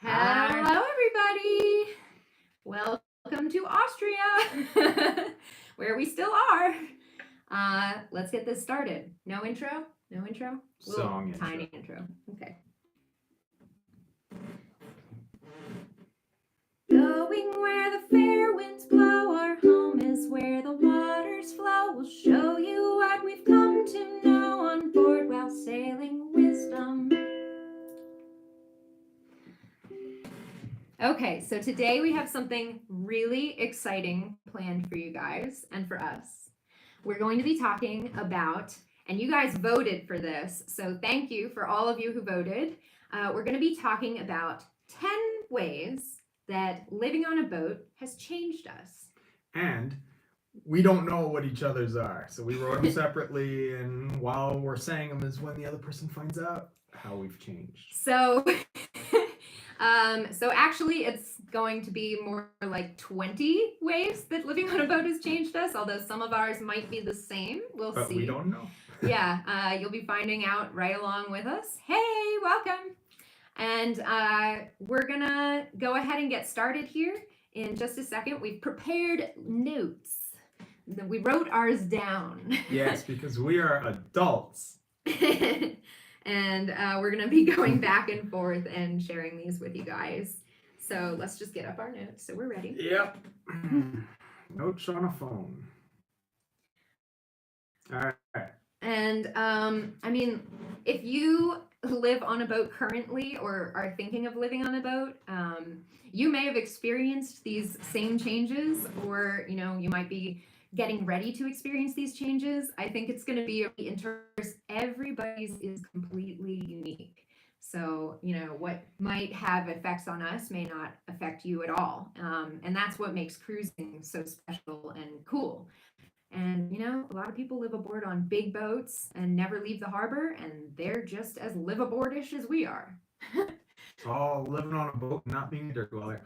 Hello, everybody. Welcome to Austria, where we still are. Let's get this started. No intro? No intro? Song intro. Tiny intro. Okay. Going where the fair winds blow, our home is where the waters flow. We'll show you what we've come to know on board while sailing wisdom. Okay, so today we have something really exciting planned for you guys and for us. We're going to be talking about, and you guys voted for this, so thank you for all of you who voted. We're going to be talking about 10 ways that living on a boat has changed us. And we don't know what each other's are, so we wrote them separately, and while we're saying them is when the other person finds out how we've changed. So actually it's going to be more like 20 ways that living on a boat has changed us, although some of ours might be the same. We'll see. But we don't know. Yeah, you'll be finding out right along with us. Hey, welcome. And we're gonna go ahead and get started here in just a second. We've prepared notes. We wrote ours down. Yes, because we are adults. And we're going to be going back and forth and sharing these with you guys. So let's just get up our notes so we're ready. Yep. Notes on a phone. All right. And I mean, if you live on a boat currently or are thinking of living on a boat, you may have experienced these same changes, or you might be getting ready to experience these changes. I think it's going to be interesting. Everybody's is completely unique. So, what might have effects on us may not affect you at all. And that's what makes cruising so special and cool. And, a lot of people live aboard on big boats and never leave the harbor, and they're just as liveaboard-ish as we are. All living on a boat, not being a dirt dweller.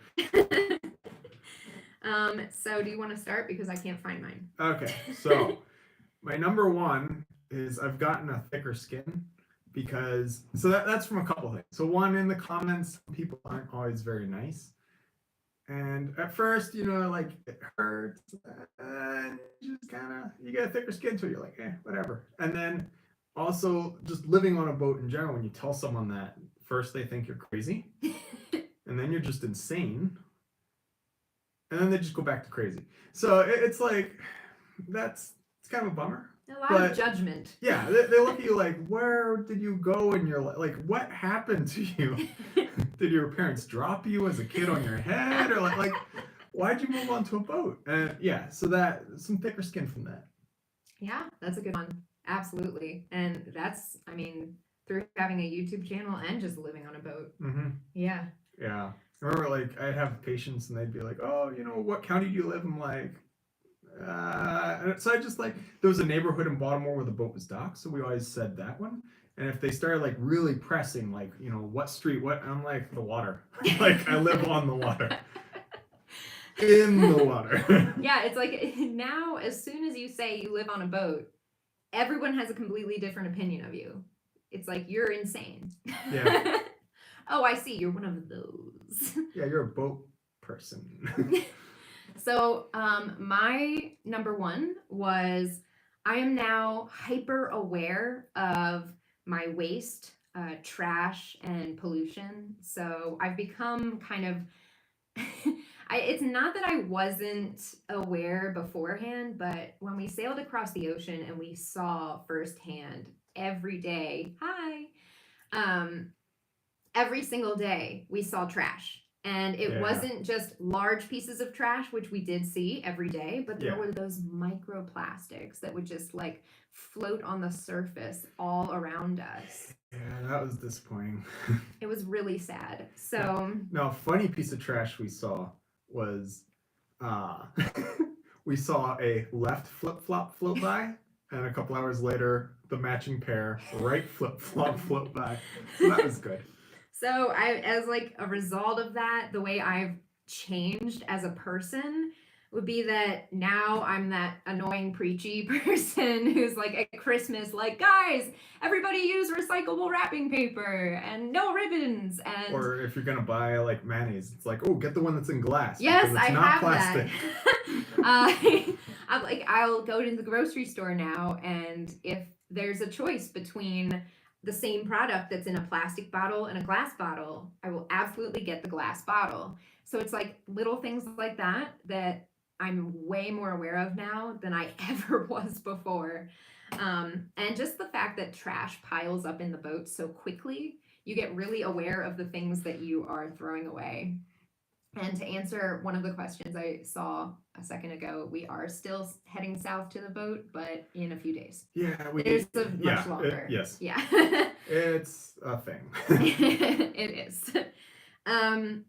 So do you want to start? Because I can't find mine. Okay, so my number one is I've gotten a thicker skin because, so that's from a couple things. So one, in the comments, people aren't always very nice. And at first, like it hurts, and you get a thicker skin, so you're like, whatever. And then also just living on a boat in general, when you tell someone that, first they think you're crazy, and then you're just insane. And then they just go back to crazy. So it's like, it's kind of a bummer. A lot of judgment. Yeah, they look at you like, where did you go in your life? Like, what happened to you? Did your parents drop you as a kid on your head? Or like why'd you move onto a boat? And yeah, so that, some thicker skin from that. Yeah, that's a good one. Absolutely. And that's, through having a YouTube channel and just living on a boat. Mm-hmm. Yeah. Yeah. I remember, like, I'd have patients and they'd be like, oh, what county do you live? I'm like, so I just, like, there was a neighborhood in Baltimore where the boat was docked, so we always said that one. And if they started, like, really pressing, like, what street, I'm like, the water. Like, I live on the water. In the water. Yeah, it's like, now, as soon as you say you live on a boat, everyone has a completely different opinion of you. It's like, you're insane. Yeah. Oh, I see. You're one of those. Yeah, you're a boat person. So, my number one was I am now hyper aware of my waste, trash, and pollution. So I've become kind of, it's not that I wasn't aware beforehand, but when we sailed across the ocean and we saw firsthand every day, every single day we saw trash. And it wasn't just large pieces of trash, which we did see every day, but there were those microplastics that would just like float on the surface all around us. Yeah, that was disappointing. It was really sad. So no, a funny piece of trash we saw was we saw a left flip-flop float by, and a couple hours later the matching pair right flip-flop float by. So that was good. So as like a result of that, the way I've changed as a person, would be that now I'm that annoying preachy person who's like at Christmas, like, guys, everybody use recyclable wrapping paper and no ribbons. And Or if you're gonna buy like mayonnaise, it's like, oh, get the one that's in glass. yes, because it's I not have plastic. that. I'll go to the grocery store now, and if there's a choice between the same product that's in a plastic bottle and a glass bottle, I will absolutely get the glass bottle. So it's like little things like that that I'm way more aware of now than I ever was before. And just the fact that trash piles up in the boat so quickly, you get really aware of the things that you are throwing away. And to answer one of the questions I saw a second ago, we are still heading south to the boat, but in a few days. Yeah, There's a much longer. Yes. Yeah. It's a thing. It is. And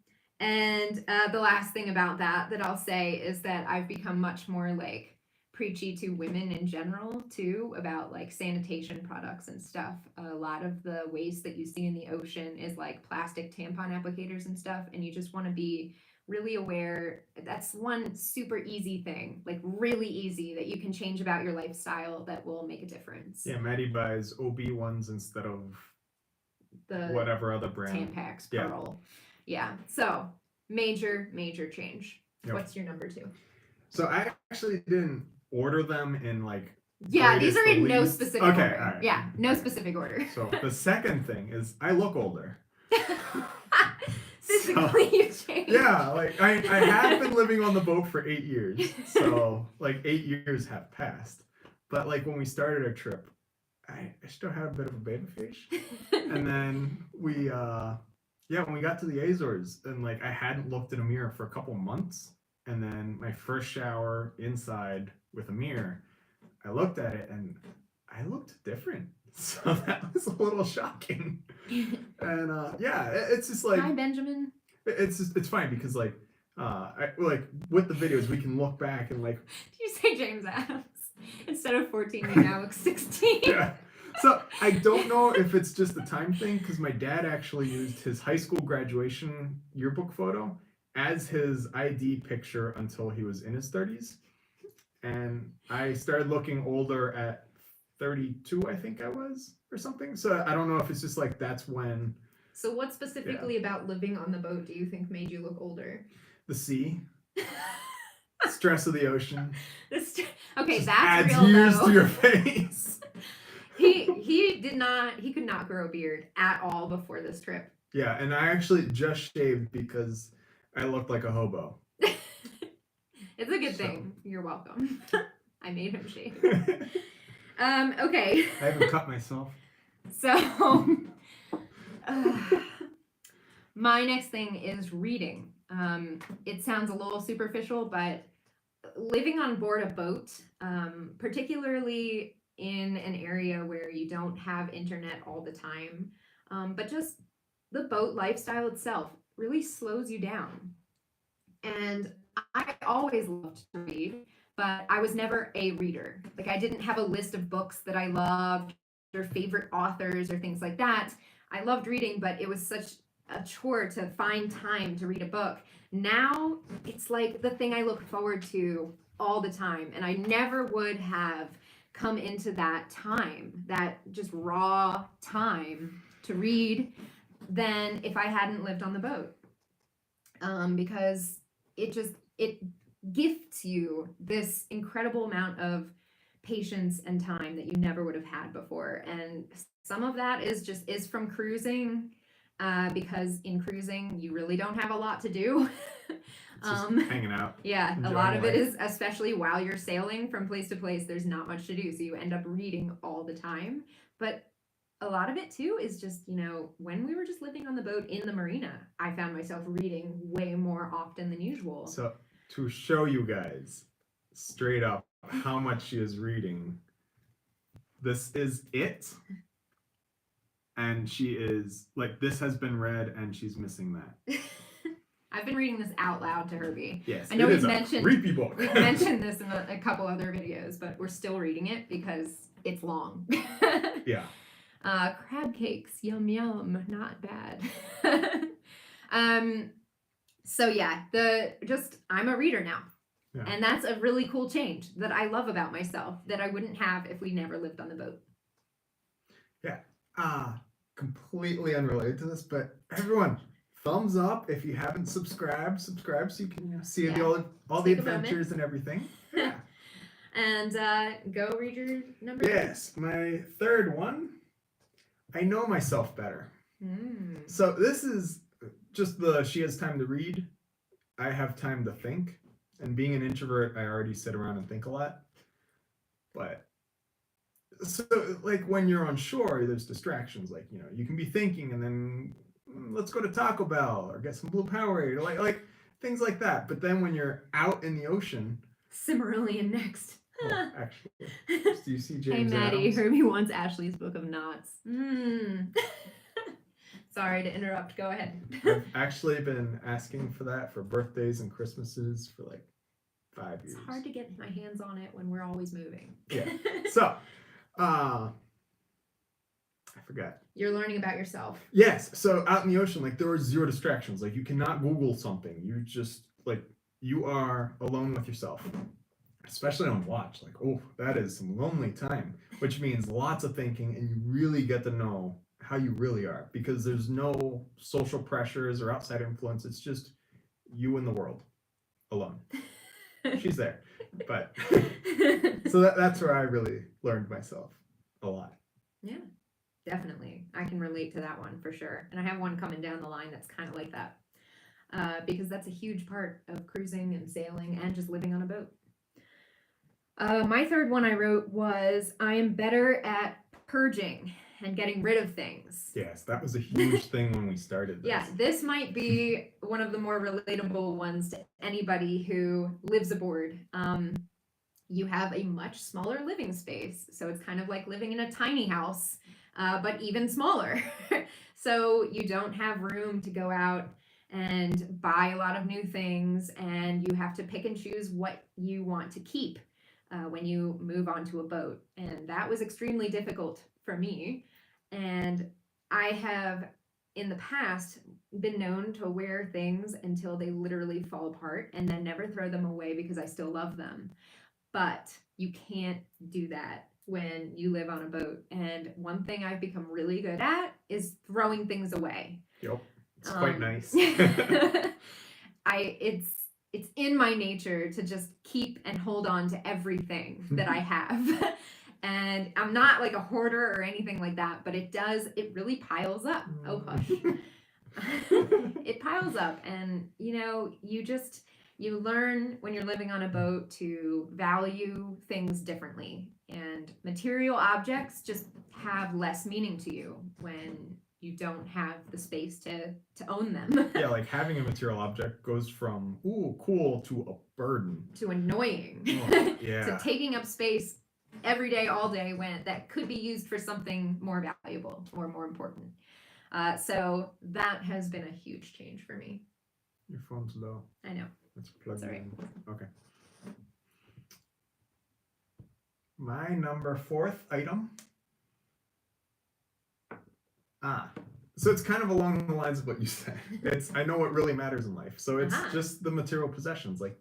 the last thing about that I'll say is that I've become much more like preachy to women in general too about like sanitation products and stuff. A lot of the waste that you see in the ocean is like plastic tampon applicators and stuff, and you just want to be really aware. That's one super easy thing, like really easy, that you can change about your lifestyle that will make a difference. Yeah, Maddie buys OB ones instead of The whatever other brand. Tampax Yeah. Pearl. Yeah. So major change. Yep. What's your number 2? So I actually didn't order them in like. Yeah, these are in no least. specific Okay, order. all right. Yeah, no specific order. So the second thing is I look older. Physically, you change. Yeah, like I have been living on the boat for 8 years. So like 8 years have passed. But like when we started our trip, I still had a bit of a baby face. And then we when we got to the Azores and like I hadn't looked in a mirror for a couple months. And then my first shower inside with a mirror, I looked at it and I looked different. So that was a little shocking. And it's just like, Hi, Benjamin. it's fine because like like with the videos we can look back and like. Did you say James Adams? Instead of 14, you now look 16. Yeah. So I don't know if it's just a time thing because my dad actually used his high school graduation yearbook photo as his ID picture until he was in his 30s. And I started looking older at 32, I think I was, or something. So I don't know if it's just like that's when. So what specifically about living on the boat do you think made you look older? The sea. Stress of the ocean. Okay, just that's adds real years though. to your face. He could not grow a beard at all before this trip. Yeah, and I actually just shaved because I looked like a hobo. It's a good thing. You're welcome. I made him shave. Okay. I haven't cut myself. So, my next thing is reading. It sounds a little superficial, but living on board a boat, particularly in an area where you don't have internet all the time, but just the boat lifestyle itself really slows you down. And I always loved to read, but I was never a reader. Like I didn't have a list of books that I loved or favorite authors or things like that. I loved reading, but it was such a chore to find time to read a book. Now it's like the thing I look forward to all the time, and I never would have come into that time, that just raw time to read, than if I hadn't lived on the boat. Because it gifts you this incredible amount of patience and time that you never would have had before. And some of that is from cruising, because in cruising you really don't have a lot to do. Just hanging out. Yeah, a lot of it is, especially while you're sailing from place to place, there's not much to do, so you end up reading all the time. But a lot of it too is just, when we were just living on the boat in the marina, I found myself reading way more often than usual. So to show you guys straight up how much she is reading, this is it. And she is like, this has been read and she's missing that. I've been reading this out loud to Herbie. Yes, I know it we've is mentioned a creepy book. We've mentioned this in a couple other videos, but we're still reading it because it's long. Yeah. Crab cakes, yum yum, not bad. So yeah, I'm a reader now. Yeah. And that's a really cool change that I love about myself that I wouldn't have if we never lived on the boat. Completely unrelated to this, but everyone, thumbs up if you haven't subscribed. Subscribe so you can see all the Take a adventures and everything. Yeah. And go read your number. Yes, my third one. I know myself better. Mm. So this is just she has time to read. I have time to think. And being an introvert, I already sit around and think a lot. But so like when you're on shore, there's distractions. Like, you can be thinking and then let's go to Taco Bell or get some Blue Powerade or like things like that. But then when you're out in the ocean, Cimmerillion next. Actually, do you see James Hey Maddie, Adams? Herbie wants Ashley's Book of Knots. Sorry to interrupt. Go ahead. I've actually been asking for that for birthdays and Christmases for like 5 years. It's hard to get my hands on it when we're always moving. Yeah. So, I forgot. You're learning about yourself. Yes. So out in the ocean, like there were zero distractions. Like you cannot Google something. You just you are alone with yourself. Especially on watch. Like, oh, that is some lonely time. Which means lots of thinking, and you really get to know how you really are. Because there's no social pressures or outside influence. It's just you and the world. Alone. She's there. But so that's where I really learned myself a lot. Yeah, definitely. I can relate to that one for sure. And I have one coming down the line that's kind of like that. Because that's a huge part of cruising and sailing and just living on a boat. My third one I wrote was, I am better at purging and getting rid of things. Yes, that was a huge thing when we started this. Yeah, this might be one of the more relatable ones to anybody who lives aboard. You have a much smaller living space, so it's kind of like living in a tiny house, but even smaller. So you don't have room to go out and buy a lot of new things, and you have to pick and choose what you want to keep when you move onto a boat. And that was extremely difficult for me. And I have in the past been known to wear things until they literally fall apart and then never throw them away because I still love them. But you can't do that when you live on a boat. And one thing I've become really good at is throwing things away. Yep. It's quite nice. It's in my nature to just keep and hold on to everything that I have. And I'm not like a hoarder or anything like that, but it really piles up. Oh, hush. It piles up. And, you learn when you're living on a boat to value things differently. And material objects just have less meaning to you when you don't have the space to own them. Yeah, like having a material object goes from, ooh, cool, to a burden. To annoying. Oh, yeah. To taking up space every day, all day, when that could be used for something more valuable or more important. So that has been a huge change for me. Your phone's low. I know. Let's plug That's it all right. in. Okay. My number 4th item. So it's kind of along the lines of what you said. I know what really matters in life. So it's just the material possessions. Like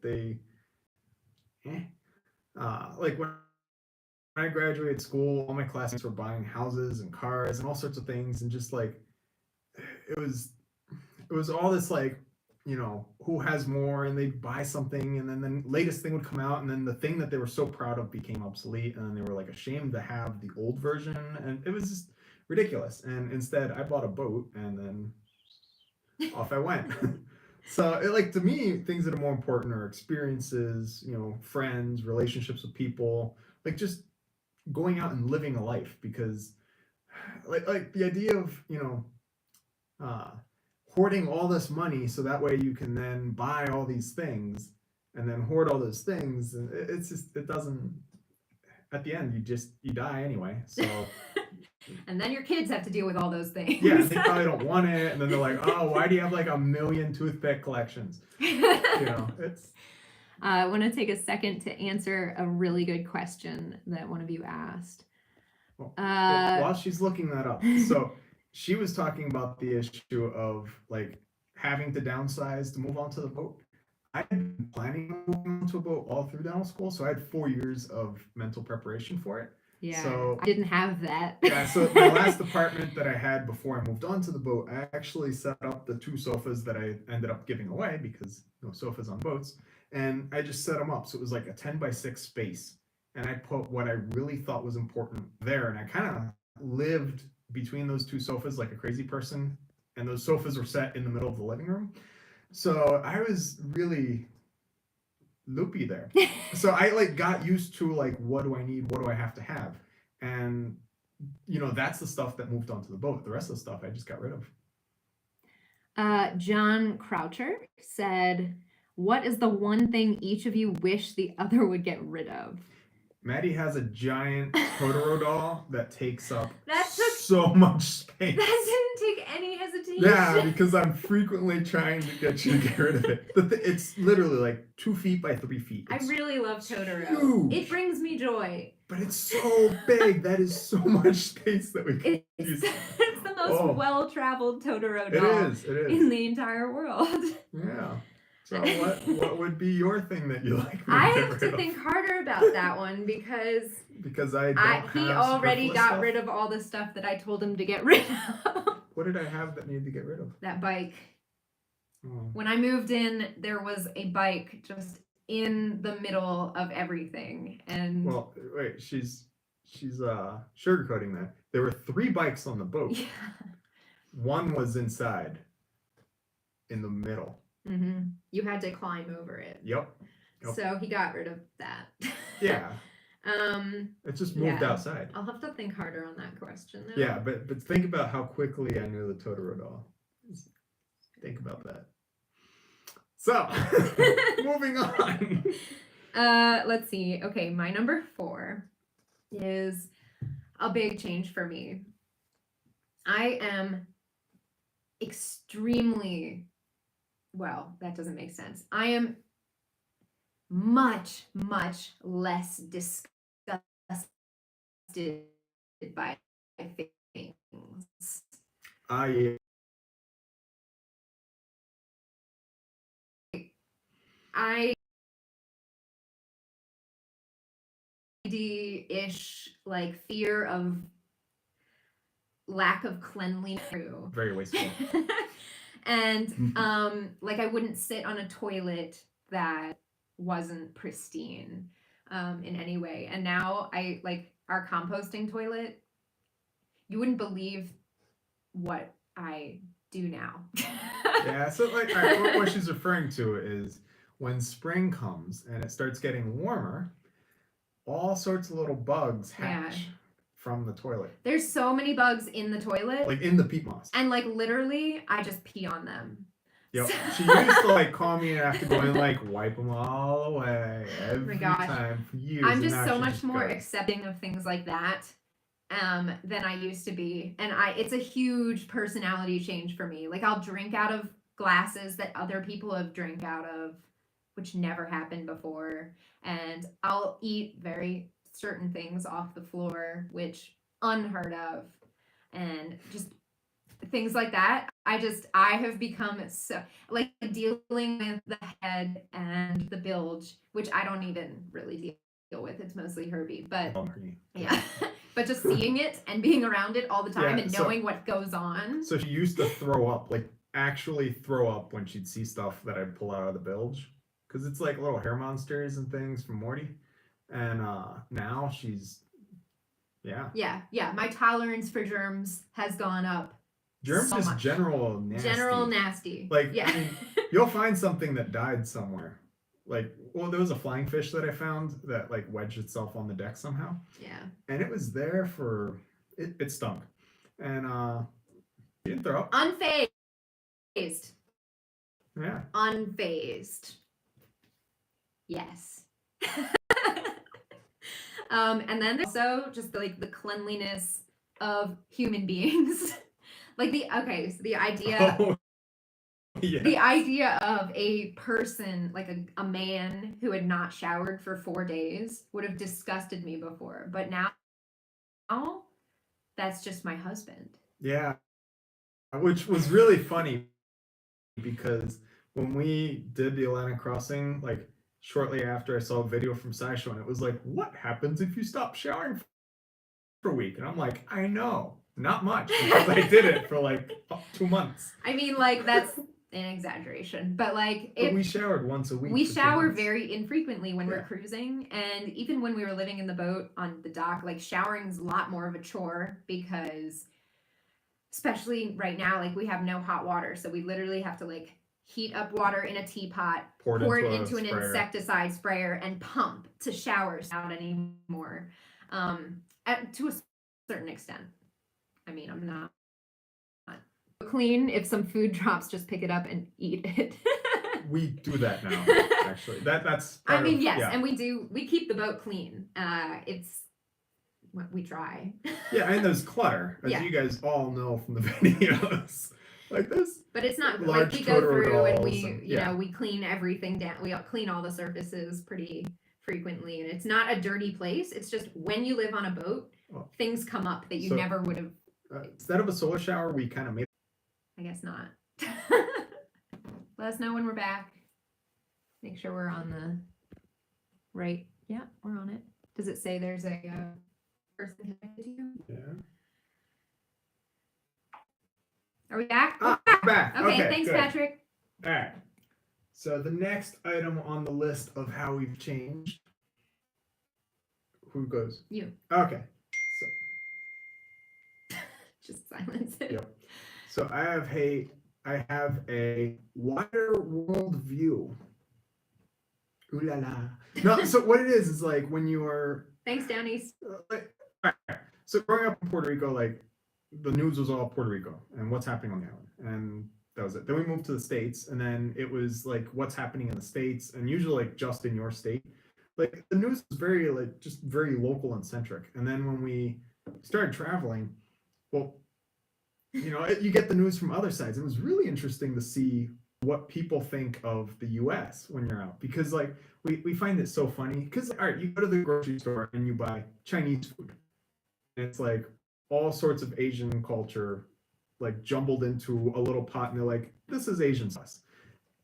like when I graduated school, all my classmates were buying houses and cars and all sorts of things. And just like, it was all this like, who has more, and they'd buy something and then the latest thing would come out, and then the thing that they were so proud of became obsolete, and then they were like ashamed to have the old version, and it was just ridiculous. And instead I bought a boat and then off I went. So to me, things that are more important are experiences, friends, relationships with people, like just going out and living a life. Because like the idea of hoarding all this money so that way you can then buy all these things and then hoard all those things, and it doesn't, at the end you die anyway. So and then your kids have to deal with all those things. Yeah, they probably don't want it, and then they're like, oh, why do you have like 1 million toothpick collections? It's I want to take a second to answer a really good question that one of you asked. Well, while she's looking that up, so she was talking about the issue of like having to downsize to move onto the boat. I had been planning on moving to a boat all through dental school, so I had 4 years of mental preparation for it. Yeah, So I didn't have that. yeah, so my last apartment that I had before I moved on to the boat, I actually set up the 2 sofas that I ended up giving away because no sofas on boats, and I just set them up. So it was like a 10 by 6 space, and I put what I really thought was important there, and I kind of lived between those 2 sofas like a crazy person, and those sofas were set in the middle of the living room. So I was really loopy there. So I like got used to like, what do I need? What do I have to have? And that's the stuff that moved onto the boat. The rest of the stuff I just got rid of. John Croucher said, "What is the one thing each of you wish the other would get rid of?" Maddie has a giant Totoro doll that takes up That took so much space. That didn't take any hesitation. Yeah, because I'm frequently trying to get you to get rid of it. It's literally like 2 feet by 3 feet. I really love Totoro. Huge. It brings me joy. But it's so big. That is so much space that we can use. It's the most well-traveled Totoro doll It is. in the entire world. Yeah. So what would be your thing that you like? I have to think harder about that one because he already got rid of all the stuff that I told him to get rid of. What did I have that needed to get rid of? That bike. Oh. When I moved in, there was a bike just in the middle of everything, and well, wait, she's sugarcoating that. There were 3 bikes on the boat. Yeah. One was inside, in the middle. Mm-hmm. You had to climb over it. Yep. So he got rid of that. Yeah. It just moved outside. I'll have to think harder on that question though. Yeah, but think about how quickly I knew the Totoro doll. Think about that. So, moving on. Let's see. Okay, my number 4 is a big change for me. I am extremely, well, that doesn't make sense. I am much, much less disgusted by things. Yeah. I ish like fear of lack of cleanliness. Very wasteful. And like I wouldn't sit on a toilet that wasn't pristine in any way. And now I like our composting toilet. You wouldn't believe what I do now. Yeah, so like all right, what she's referring to is when spring comes and it starts getting warmer, all sorts of little bugs hatch from the toilet. There's so many bugs in the toilet. Like in the peat moss. And like literally, I just pee on them. Yep. She used to like call me and have to go and like wipe them all away every time for years. I'm just so much more accepting of things like that than I used to be. And it's a huge personality change for me. Like I'll drink out of glasses that other people have drank out of, which never happened before. And I'll eat very certain things off the floor, which unheard of. And just things like that. I have become so like dealing with the head and the bilge, which I don't even really deal with. It's mostly Herbie, but yeah. But just seeing it and being around it all the time and knowing what goes on. So she used to throw up, like actually throw up when she'd see stuff that I'd pull out of the bilge. Because it's like little hair monsters and things from Morty. And now she's, Yeah, my tolerance for germs has gone up. Germs is general nasty. General nasty. Like, I mean, you'll find something that died somewhere. Like, well, there was a flying fish that I found that like wedged itself on the deck somehow. Yeah. And it was there for, it stunk. And she didn't throw up. Unfazed. Yeah. Unfazed. Yes. And then there's also just like the cleanliness of human beings. Like the idea the idea of a person, like a man who had not showered for 4 days would have disgusted me before. But now that's just my husband. Yeah. Which was really funny because when we did the Atlantic crossing, like shortly after I saw a video from Sisho, and it was like, what happens if you stop showering for a week? And I'm like, I know, not much, because I did it for like 2 months. I mean, like, that's an exaggeration, but like, But we showered once a week. we for 2 shower months. very infrequently when we're Yeah. cruising, and even when we were living in the boat on the dock, like showering's a lot more of a chore because, especially right now, like we have no hot water, so we literally have to like heat up water in a teapot, pour it into an insecticide sprayer, and pump to showers out anymore. To a certain extent. I mean, I'm not clean. If some food drops, just pick it up and eat it. We do that now, actually. That's. I mean, yes, and we do. We keep the boat clean. It's what we try. Yeah, and there's clutter, as you guys all know from the videos. Like this. But it's not large like we go through and we, and, you know, we clean everything down. We clean all the surfaces pretty frequently, and it's not a dirty place. It's just when you live on a boat, things come up that you never would have. Instead of a solar shower, we kind of made. I guess not. Let us know when we're back. Make sure we're on the right. Yeah, we're on it. Does it say there's a person connected to you? Yeah. Are we back? Back. Okay, thanks, good. Patrick. All right. So the next item on the list of how we've changed. Who goes? You. Okay. So. Just silence it. Yep. So I have a wider world view. Ooh la la. No, so what it is like when you are. Thanks, down east. All right. So growing up in Puerto Rico, like the news was all Puerto Rico and what's happening on the island, and that was it. Then we moved to the States, and then it was like what's happening in the States, and usually like just in your state. Like the news was very like just very local and centric. And then when we started traveling, well, you know, you get the news from other sides. It was really interesting to see what people think of the US when you're out, because like we find it so funny because all right, you go to the grocery store and you buy Chinese food, and it's like all sorts of Asian culture like jumbled into a little pot, and they're like, this is Asian sauce.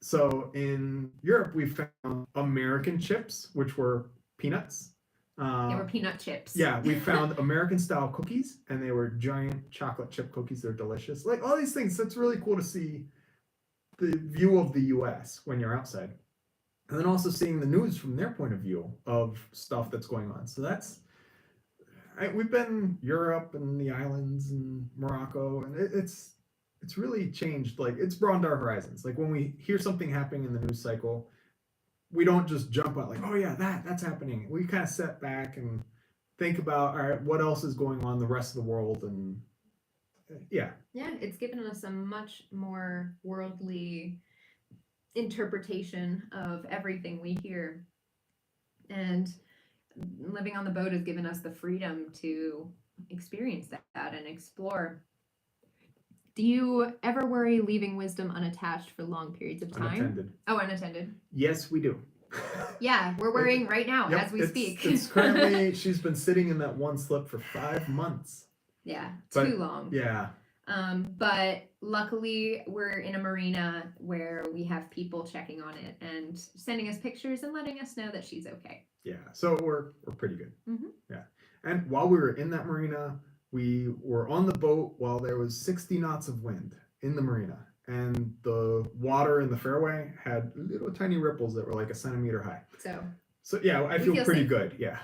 So in Europe we found American chips, which were peanuts. They were peanut chips. Yeah, we found American style cookies, and they were giant chocolate chip cookies. They're delicious. Like all these things. That's really cool to see the view of the US when you're outside. And then also seeing the news from their point of view of stuff that's going on. So that's, we've been Europe and the islands and Morocco, and it's really changed. Like it's broadened our horizons. Like when we hear something happening in the news cycle, we don't just jump out like, oh yeah, that's happening. We kind of step back and think about, all right, what else is going on in the rest of the world, and yeah, it's given us a much more worldly interpretation of everything we hear, and living on the boat has given us the freedom to experience that and explore. Do you ever worry leaving wisdom unattached for long periods of time? Unattended. Oh, unattended. Yes, we do. Yeah, we're worrying right now as we speak. It's currently, she's been sitting in that one slip for 5 months. Yeah, too long. Yeah. But luckily we're in a marina where we have people checking on it and sending us pictures and letting us know that she's okay. Yeah, so we're pretty good. Mm-hmm. Yeah, and while we were in that marina, we were on the boat while there was 60 knots of wind in the marina, and the water in the fairway had little tiny ripples that were like a centimeter high. So yeah, I feel pretty safe. Good. Yeah.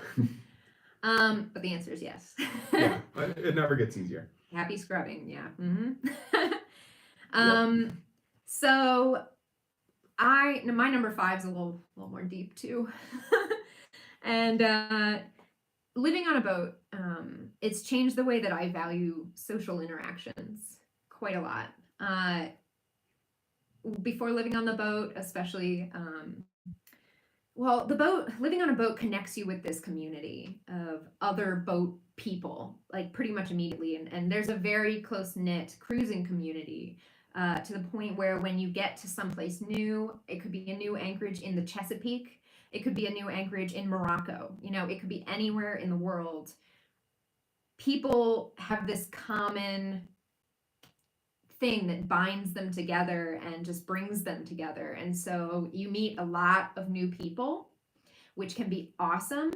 But the answer is yes. Yeah, it never gets easier. Happy scrubbing, yeah. Mm-hmm. So my number 5 is a little more deep too. And living on a boat, it's changed the way that I value social interactions quite a lot. Before living on the boat, especially, living on a boat connects you with this community of other boat people, like pretty much immediately. And there's a very close-knit cruising community to the point where when you get to someplace new, it could be a new anchorage in the Chesapeake, it could be a new anchorage in Morocco, you know, it could be anywhere in the world. People have this common thing that binds them together and just brings them together. And so you meet a lot of new people, which can be awesome,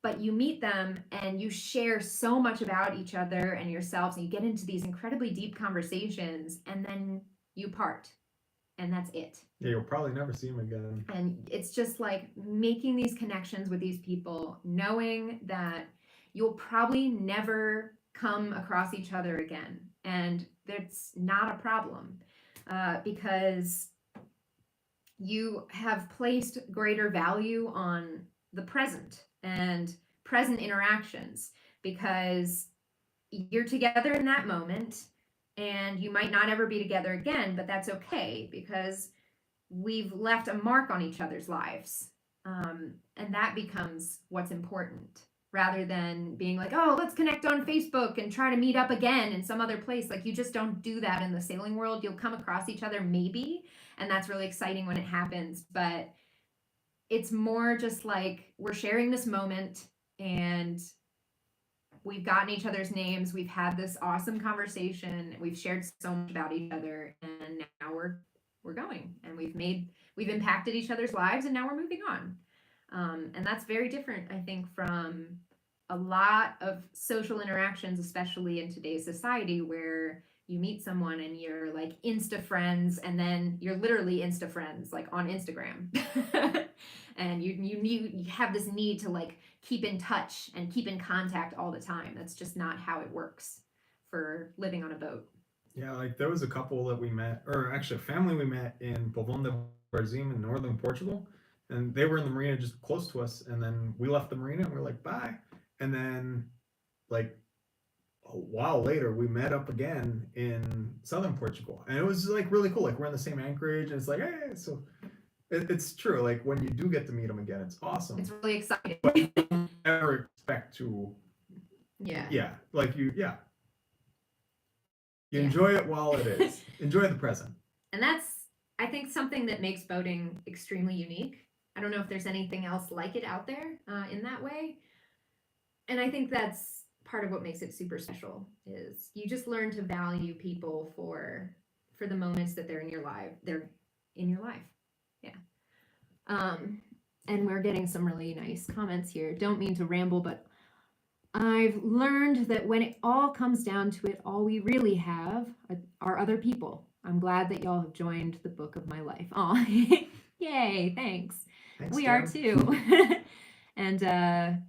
but you meet them and you share so much about each other and yourselves, and you get into these incredibly deep conversations, and then you part, and that's it. Yeah, you'll probably never see them again. And it's just like making these connections with these people, knowing that you'll probably never come across each other again. And that's not a problem, because you have placed greater value on the present and present interactions, because you're together in that moment, and you might not ever be together again, but that's okay, because we've left a mark on each other's lives. And that becomes what's important, rather than being like, oh, let's connect on Facebook and try to meet up again in some other place. Like, you just don't do that in the sailing world. You'll come across each other maybe, and that's really exciting when it happens, but it's more just like we're sharing this moment, and we've gotten each other's names, we've had this awesome conversation, we've shared so much about each other, and now we're going, and we've impacted each other's lives, and now we're moving on. And that's very different, I think, from a lot of social interactions, especially in today's society, where you meet someone and you're like Insta friends, and then you're literally Insta friends, like on Instagram. And you have this need to like keep in touch and keep in contact all the time. That's just not how it works for living on a boat. Yeah, like there was a couple that we met, or actually a family we met in Boredom in northern Portugal, and they were in the marina just close to us, and then we left the marina and we're like, bye. And then like a while later we met up again in southern Portugal, and it was like really cool. Like we're in the same anchorage, and it's like, hey, so it's true. Like when you do get to meet them again, it's awesome. It's really exciting. But you don't ever expect to. Yeah. Like you enjoy it while it is. Enjoy the present. And that's, I think, something that makes boating extremely unique. I don't know if there's anything else like it out there in that way. And I think that's part of what makes it super special, is you just learn to value people for the moments that they're in your life. Yeah. And we're getting some really nice comments here. Don't mean to ramble, but I've learned that when it all comes down to it, all we really have are other people. I'm glad that y'all have joined the book of my life. Oh, yay, thanks. We are too. And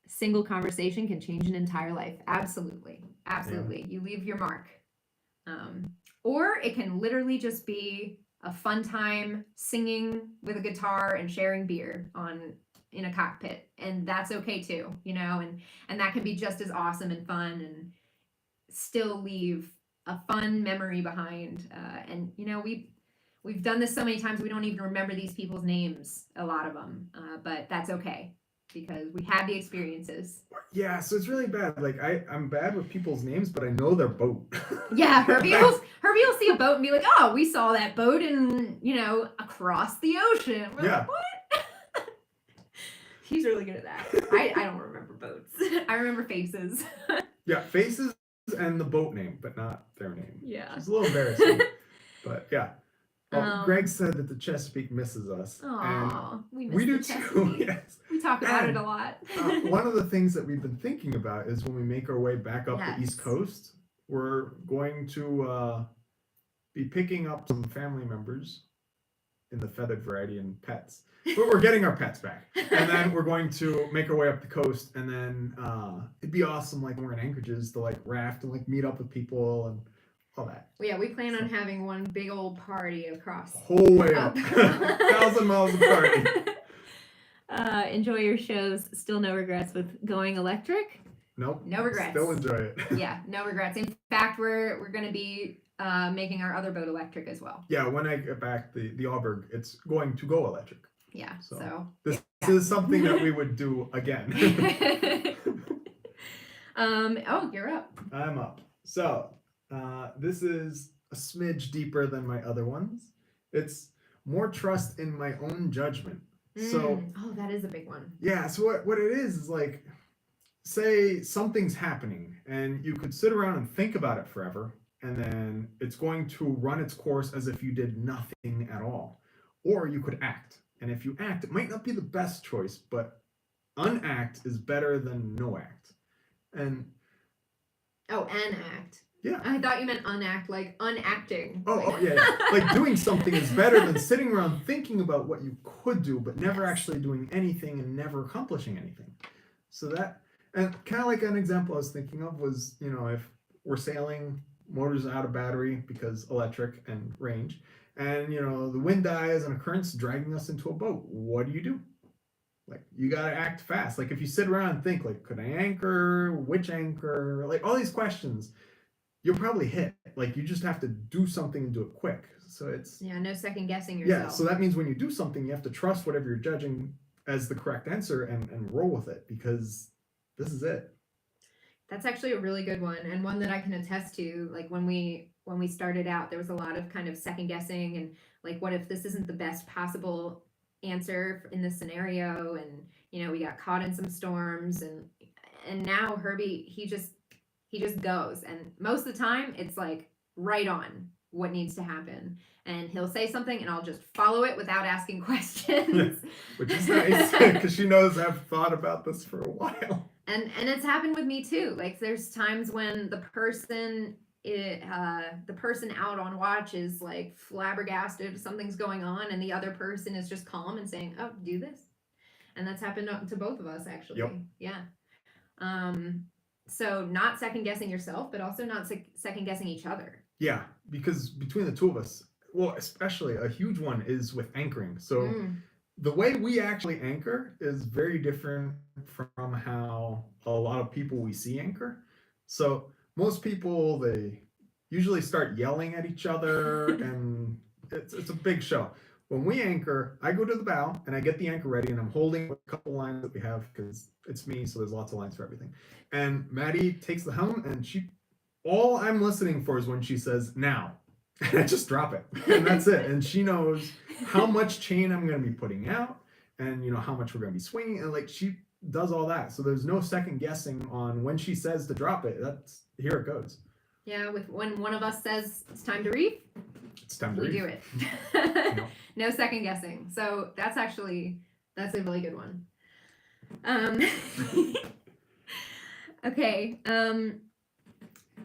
single conversation can change an entire life. Absolutely. Absolutely. Yeah. You leave your mark. Or it can literally just be a fun time singing with a guitar and sharing beer in a cockpit, and that's okay too, and that can be just as awesome and fun, and still leave a fun memory behind. And we've done this so many times we don't even remember these people's names, a lot of them, but that's okay, because we had the experiences. Yeah, so it's really bad. Like I'm bad with people's names, but I know their boat. Yeah, Herbie will see a boat and be like, oh, we saw that boat in, across the ocean. We're like, what? He's really good at that. I don't remember boats. I remember faces. Yeah, faces and the boat name, but not their name. Yeah. It's a little embarrassing. But yeah. Well, Greg said that the Chesapeake misses us. Aww, we do too. Yes. We talk about it a lot. One of the things that we've been thinking about is when we make our way back up the East Coast, we're going to be picking up some family members in the feathered variety and pets. But we're getting our pets back. And then we're going to make our way up the coast, and then it'd be awesome, like when we're in anchorages, to like raft and like meet up with people and all that. Well, yeah, we plan on having one big old party across. Whole way up. 1,000 miles of party. Enjoy your shows. Still no regrets with going electric? Nope. No regrets. Still enjoy it. Yeah, no regrets. In fact, we're going to be making our other boat electric as well. Yeah, when I get back the Auberg, it's going to go electric. Yeah, so this is something that we would do again. Oh, you're up. I'm up. So this is a smidge deeper than my other ones. It's more trust in my own judgment. So that is a big one. Yeah, so what it is like, say something's happening and you could sit around and think about it forever, and then it's going to run its course as if you did nothing at all. Or you could act. And if you act, it might not be the best choice, but unact is better than no act. And act. yeah. I thought you meant unact, like unacting. Yeah. Like doing something is better than sitting around thinking about what you could do, but never actually doing anything and never accomplishing anything. So that, and kind of like an example I was thinking of was, if we're sailing, motor's out of battery because electric and range, and the wind dies and a current's dragging us into a boat. What do? Like, you gotta act fast. Like, if you sit around and think, like, could I anchor? Which anchor? Like, all these questions, you'll probably hit. Like, you just have to do something and do it quick. So it's no second guessing yourself. Yeah, so that means when you do something, you have to trust whatever you're judging as the correct answer and roll with it, because this is it. That's actually a really good one, and one that I can attest to. Like, when we started out, there was a lot of kind of second guessing and like, what if this isn't the best possible answer in this scenario? And we got caught in some storms, and now Herbie, he just goes, and most of the time it's like right on what needs to happen, and he'll say something and I'll just follow it without asking questions. Which is nice, because she knows I've thought about this for a while. And it's happened with me too. Like, there's times when the person out on watch is like flabbergasted, something's going on, and the other person is just calm and saying, "Oh, do this," and that's happened to both of us, actually. Yep. Yeah. So not second guessing yourself, but also not second guessing each other. Yeah, because between the two of us, well, especially a huge one is with anchoring. So the way we actually anchor is very different from how a lot of people we see anchor. So most people, they usually start yelling at each other, and it's a big show. When we anchor, I go to the bow and I get the anchor ready, and I'm holding a couple lines that we have because it's me, so there's lots of lines for everything. And Maddie takes the helm, and all I'm listening for is when she says, "Now." And I just drop it, and that's it. And she knows how much chain I'm going to be putting out, and how much we're going to be swinging, and like, she does all that. So there's no second guessing on when she says to drop it. That's here it goes. Yeah, when one of us says it's time to reef, it's time to we reef. do it. No second guessing. So that's a really good one. Okay.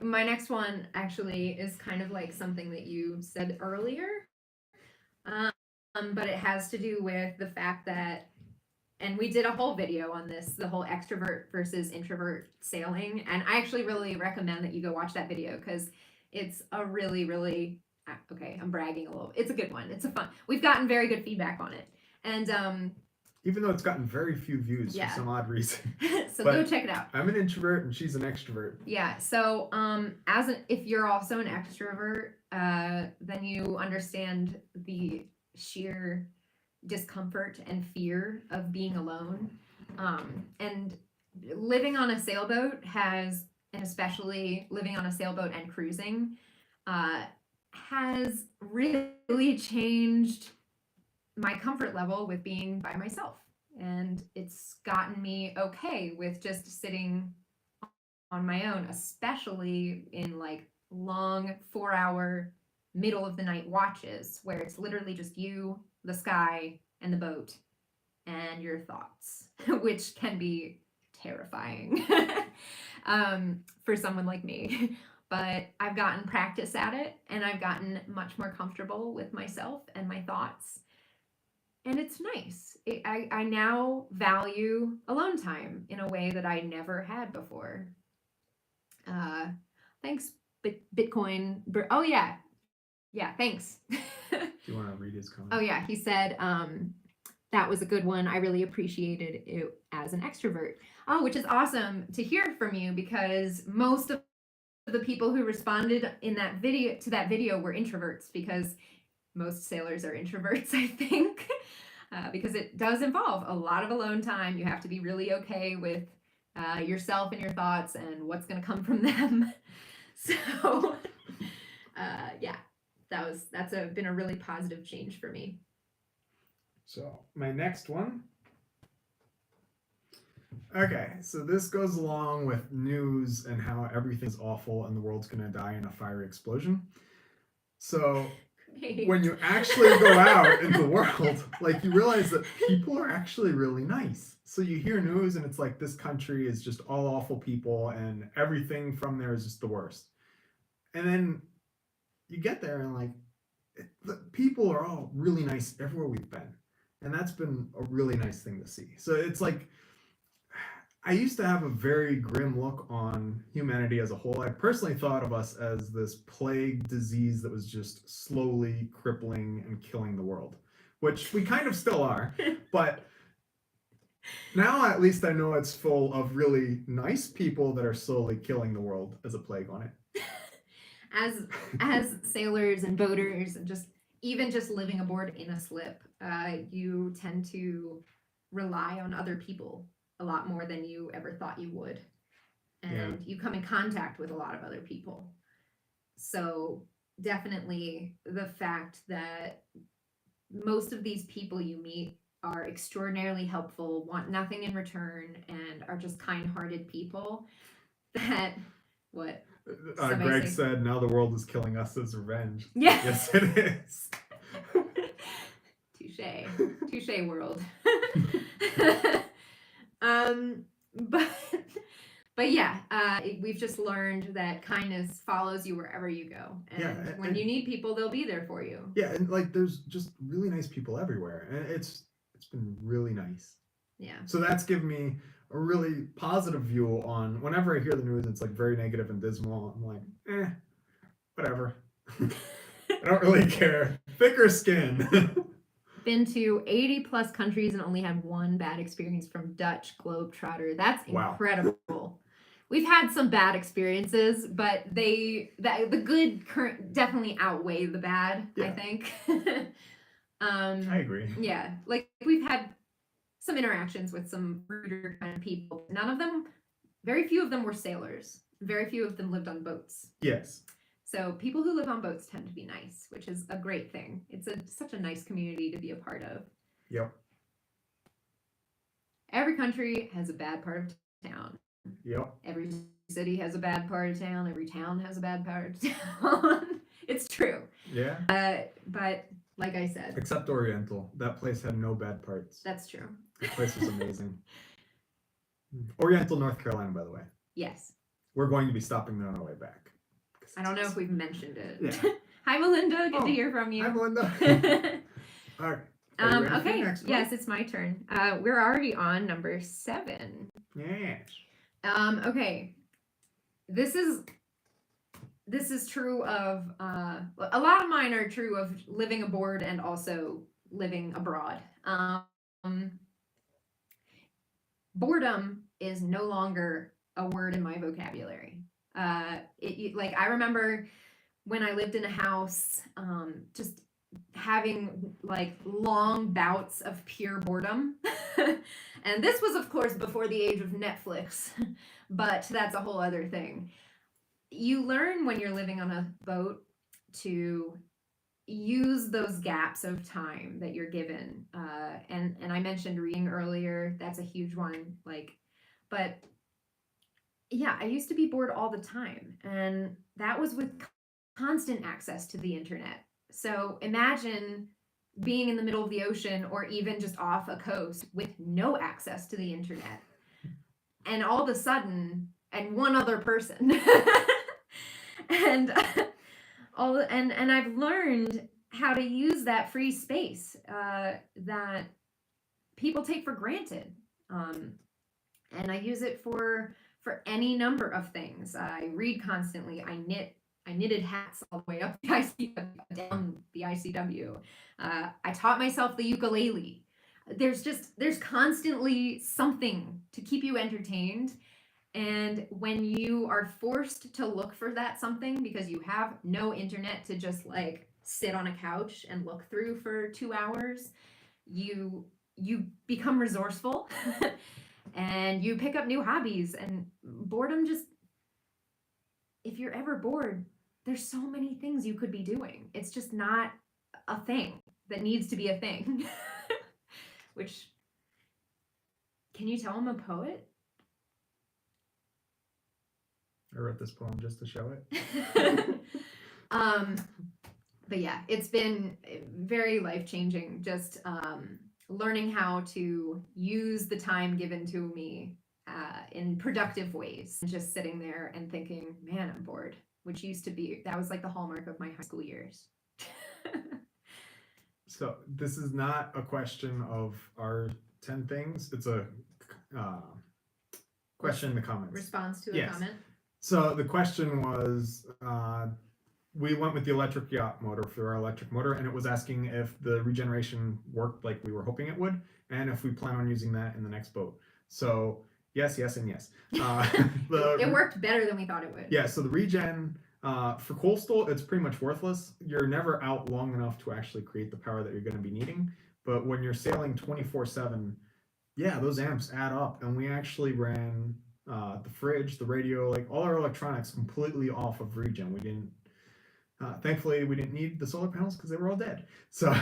My next one actually is kind of like something that you said earlier, but it has to do with the fact that, and we did a whole video on this, the whole extrovert versus introvert sailing, and I actually really recommend that you go watch that video, because it's a really, really, okay, I'm bragging a little, it's a good one, it's a fun, we've gotten very good feedback on it, and even though it's gotten very few views for some odd reason. So go check it out. I'm an introvert and she's an extrovert. Yeah. So if you're also an extrovert, then you understand the sheer discomfort and fear of being alone. And living on a sailboat and especially living on a sailboat and cruising, has really changed my comfort level with being by myself, and it's gotten me okay with just sitting on my own, especially in like long 4-hour middle of the night watches where it's literally just you, the sky, and the boat, and your thoughts, which can be terrifying for someone like me. But I've gotten practice at it, and I've gotten much more comfortable with myself and my thoughts. And it's nice. I now value alone time in a way that I never had before. Thanks, Bitcoin. Oh, yeah. Yeah, thanks. Do you want to read his comment? Oh, yeah. He said, that was a good one. I really appreciated it as an extrovert. Oh, which is awesome to hear from you, because most of the people who responded to that video were introverts, because most sailors are introverts, I think, because it does involve a lot of alone time. You have to be really okay with yourself and your thoughts and what's going to come from them. So, yeah, that's been a really positive change for me. So my next one Okay, so this goes along with news and how everything's awful and the world's gonna die in a fiery explosion. So Great. when you actually go out into the world, like you realize that people are actually really nice. So you hear news and it's like this country is just all awful people and everything from there is just the worst. And then you get there and like the people are all really nice everywhere we've been. And that's been a really nice thing to see. So it's like I used to have a very grim look on humanity as a whole. I personally thought of us as this plague disease that was just slowly crippling and killing the world, which we kind of still are. But now at least I know it's full of really nice people that are slowly killing the world as a plague on it. As sailors and boaters, and just even just living aboard in a slip, you tend to rely on other people a lot more than you ever thought you would, and you come in contact with a lot of other people. So definitely the fact that most of these people you meet are extraordinarily helpful, want nothing in return, and are just kind-hearted people. That what Greg said, "Now the world is killing us as revenge." Yeah. Yes, it is. Touche, world. But yeah, we've just learned that kindness follows you wherever you go, and when you need people, they'll be there for you. Yeah, and like there's just really nice people everywhere, and it's been really nice. Yeah. So that's given me a really positive view on whenever I hear the news, it's like very negative and dismal. I'm like, whatever. I don't really care. Thicker skin. Been to 80 plus countries and only had one bad experience from Dutch Globetrotter. That's incredible. Wow. We've had some bad experiences, but the good definitely outweigh the bad, yeah. I think. I agree. Yeah, like we've had some interactions with some ruder kind of people. Very few of them were sailors. Very few of them lived on boats. Yes. So people who live on boats tend to be nice, which is a great thing. It's such a nice community to be a part of. Yep. Every country has a bad part of town. Yep. Every city has a bad part of town. Every town has a bad part of town. It's true. Yeah. But like I said. Except Oriental. That place had no bad parts. That's true. The place was amazing. Oriental, North Carolina, by the way. Yes. We're going to be stopping there on our way back. I don't know if we've mentioned it. Yeah. Hi, Melinda. Good to hear from you. Hi, Melinda. All right. Okay. Yes, it's my turn. We're already on number 7. Yes. Okay. This is true of a lot of mine are true of living aboard and also living abroad. Boredom is no longer a word in my vocabulary. Like I remember when I lived in a house, just having like long bouts of pure boredom. And this was of course before the age of Netflix, but that's a whole other thing. You learn when you're living on a boat to use those gaps of time that you're given. And I mentioned reading earlier, that's a huge one. But yeah, I used to be bored all the time, and that was with constant access to the internet. So imagine being in the middle of the ocean or even just off a coast with no access to the internet. And all of a sudden, and one other person. and I've learned how to use that free space that people take for granted. And I use it for any number of things. I read constantly. I knitted hats all the way up the ICW, down the ICW. I taught myself the ukulele. There's constantly something to keep you entertained. And when you are forced to look for that something because you have no internet to just like sit on a couch and look through for 2 hours, you become resourceful. And you pick up new hobbies, and boredom just, if you're ever bored, there's so many things you could be doing. It's just not a thing that needs to be a thing, which Can you tell I'm a poet? I wrote this poem just to show it. But yeah, it's been very life-changing, just learning how to use the time given to me in productive ways. Just sitting there and thinking, man, I'm bored, which used to be, that was like the hallmark of my high school years. So this is not a question of our 10 things. It's a question in the comments. Response to a Yes. comment. So the question was, we went with the electric yacht motor for our electric motor, and it was asking if the regeneration worked like we were hoping it would, and if we plan on using that in the next boat. So yes, yes, and yes. It worked better than we thought it would. Yeah, so the regen, for coastal, it's pretty much worthless. You're never out long enough to actually create the power that you're going to be needing. But when you're sailing 24/7, yeah, those amps add up. And we actually ran the fridge, the radio, like all our electronics completely off of regen. We didn't, thankfully, we didn't need the solar panels because they were all dead. So,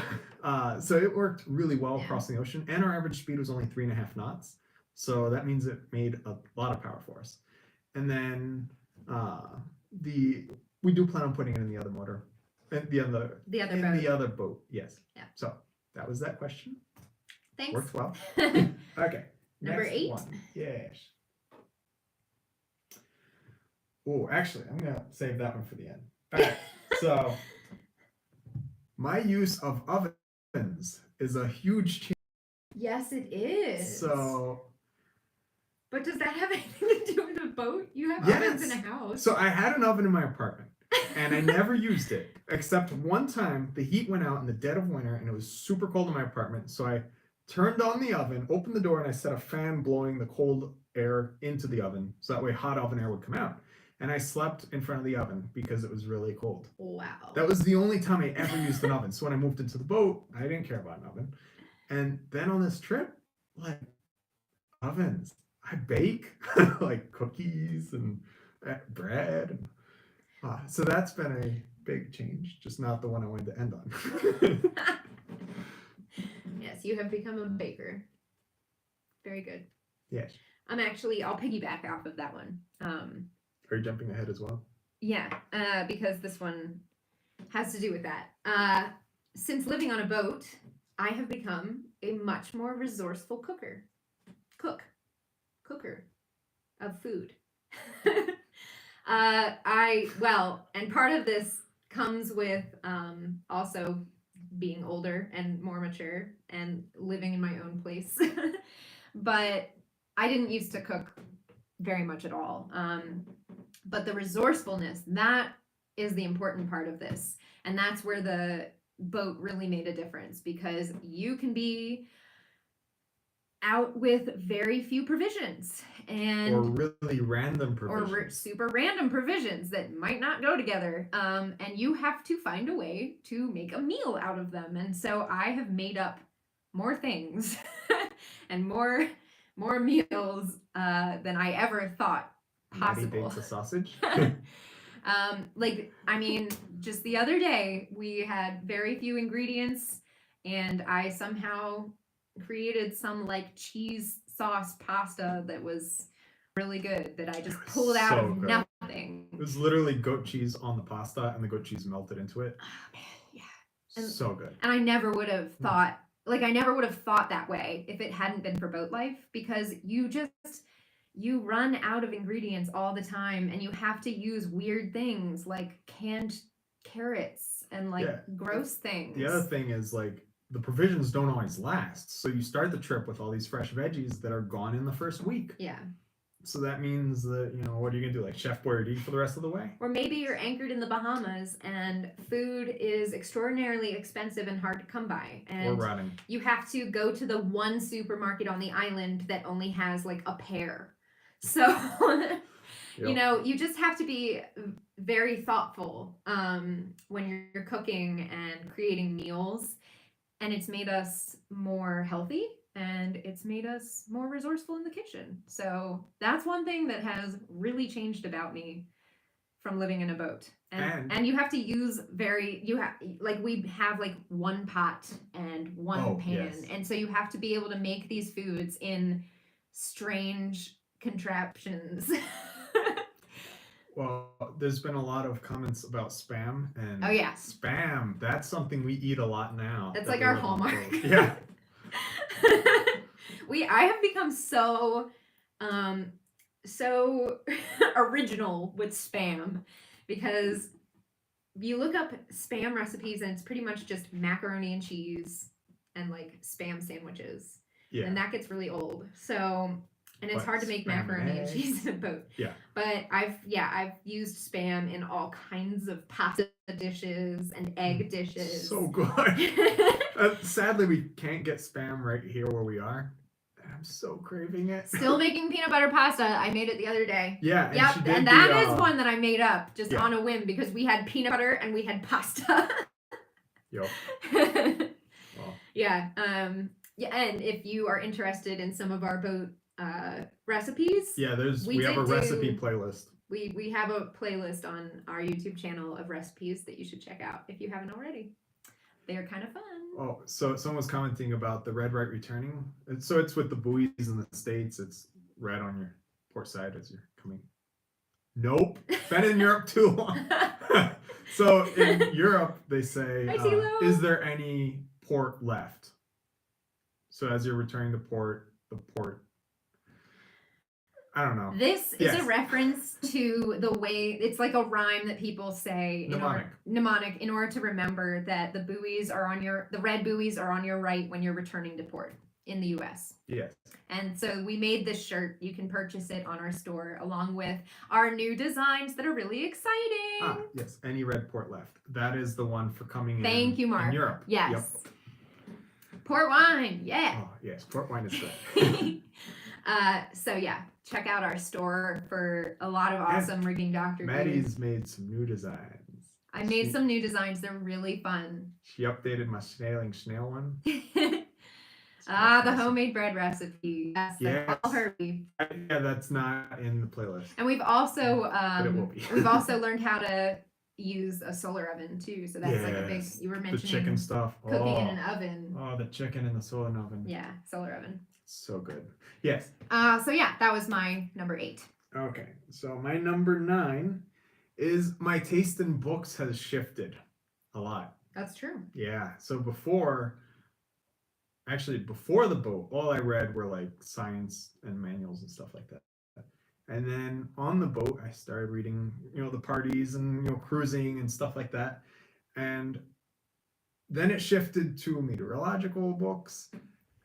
so it worked really well across the ocean. And our average speed was only 3.5 knots. So that means it made a lot of power for us. And then we do plan on putting it in the other motor, the other boat. Yes. Yeah. So that was that question. Thanks. Worked well. Okay. Number next 8. One. Yes. Oh, actually, I'm gonna save that one for the end. All right. So my use of ovens is a huge change. Yes, it is. So. But does that have anything to do with a boat? You have ovens in a house. So I had an oven in my apartment, and I never used it, except one time the heat went out in the dead of winter, and it was super cold in my apartment. So I turned on the oven, opened the door, and I set a fan blowing the cold air into the oven, so that way hot oven air would come out. And I slept in front of the oven because it was really cold. Wow. That was the only time I ever used an oven. So when I moved into the boat, I didn't care about an oven. And then on this trip, like, ovens. I bake like cookies and bread. So that's been a big change, just not the one I wanted to end on. Yes, you have become a baker. Very good. Yes. I'll piggyback off of that one. Are you jumping ahead as well? Yeah, because this one has to do with that. Since living on a boat, I have become a much more resourceful cooker of food. And part of this comes with also being older and more mature and living in my own place. But I didn't used to cook very much at all. But the resourcefulness, that is the important part of this. And that's where the boat really made a difference, because you can be out with very few provisions or really random provisions, or super random provisions that might not go together, and you have to find a way to make a meal out of them. And so I have made up more things and more meals than I ever thought possible. Maddie bakes a sausage. Just the other day we had very few ingredients, and I somehow created some like cheese sauce pasta that was really good, that I just pulled out of nothing. It was literally goat cheese on the pasta, and the goat cheese melted into it. Oh man, yeah. So good. And I never would have thought, that way if it hadn't been for boat life, because you run out of ingredients all the time, and you have to use weird things like canned carrots and gross things. The other thing is, like, the provisions don't always last. So you start the trip with all these fresh veggies that are gone in the first week. Yeah. So that means that, what are you going to do? Like Chef Boyardee for the rest of the way? Or maybe you're anchored in the Bahamas and food is extraordinarily expensive and hard to come by. And or rotting. You have to go to the one supermarket on the island that only has like a pear. So, Yep. You just have to be very thoughtful when you're cooking and creating meals. And it's made us more healthy, and it's made us more resourceful in the kitchen. So that's one thing that has really changed about me from living in a boat. And you have to use we have like one pot and one pan. Yes. And so you have to be able to make these foods in strange contraptions. Well, there's been a lot of comments about spam, and Oh, yeah. spam, that's something we eat a lot now. That's that like we our live on the hallmark. boat. Yeah. I have become so so original with spam, because you look up spam recipes and it's pretty much just macaroni and cheese and like spam sandwiches. Yeah. And that gets really old. So, and it's But hard to make spam and macaroni and eggs. cheese in a boat. Yeah. But I've used spam in all kinds of pasta dishes and egg dishes. So good. Sadly, we can't get spam right here where we are. And I'm so craving it. Still making peanut butter pasta. I made it the other day. Yeah. And Yep, she did and that the, is one that I made up just yeah. on a whim because we had peanut butter and we had pasta. Yup. Well, Yeah. Yeah. And if you are interested in some of our boat recipes, yeah, we have a did recipe do- playlist. we have a playlist on our YouTube channel of recipes that you should check out if you haven't already. They are kind of fun. Oh, so someone was commenting about the red right returning. So it's with the buoys in the States. It's red on your port side as you're coming. Nope. Been in Europe too long. So in Europe, they say, Hi, Tilo. is there any port left? So as you're returning to port, the port, I don't know. This is Yes. a reference to the way, it's like a rhyme that people say mnemonic in order to remember that the red buoys are on your right when you're returning to port in the US. Yes. And so we made this shirt. You can purchase it on our store along with our new designs that are really exciting. Ah, yes. Any red port left. That is the one for coming Thank you, Mark. in Europe. Yes. Yep. Port wine. Yeah. Oh, yes. Port wine is good. So yeah, check out our store for a lot of awesome rigging doctor gear. Maddie's made some new designs. I made some new designs. They're really fun. She updated my snail one. The homemade bread recipe. Yes, Yes. all Herbie. Yeah, that's not in the playlist. And we've also But it will be. we've also learned how to use a solar oven too. So that's like a big. Yes. You were The mentioning chicken stuff. cooking in an oven. Oh, the chicken in the solar oven. Yeah, solar oven. So good. Yes. So yeah, that was my number 8. Okay. So my number 9 is my taste in books has shifted a lot. That's true. Yeah. So before the boat, all I read were like science and manuals and stuff like that. And then on the boat, I started reading, the parties and, cruising and stuff like that. And then it shifted to meteorological books.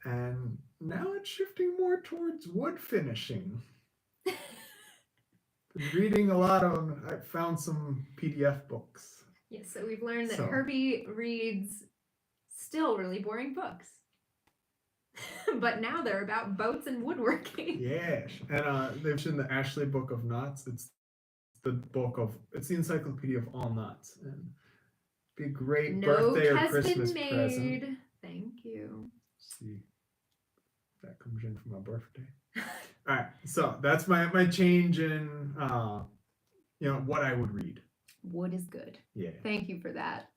And now it's shifting more towards wood finishing. Reading a lot of, I found some PDF books. Yes, so we've learned that So- Herbie reads still really boring books. But now they're about boats and woodworking. Yes. And they mentioned the Ashley Book of Knots. It's the encyclopedia of all knots. And be a great birthday or has Christmas been made. present. Thank you. See, that comes in for my birthday. All right, so that's my change in what I would read. Wood is good. Yeah. Thank you for that,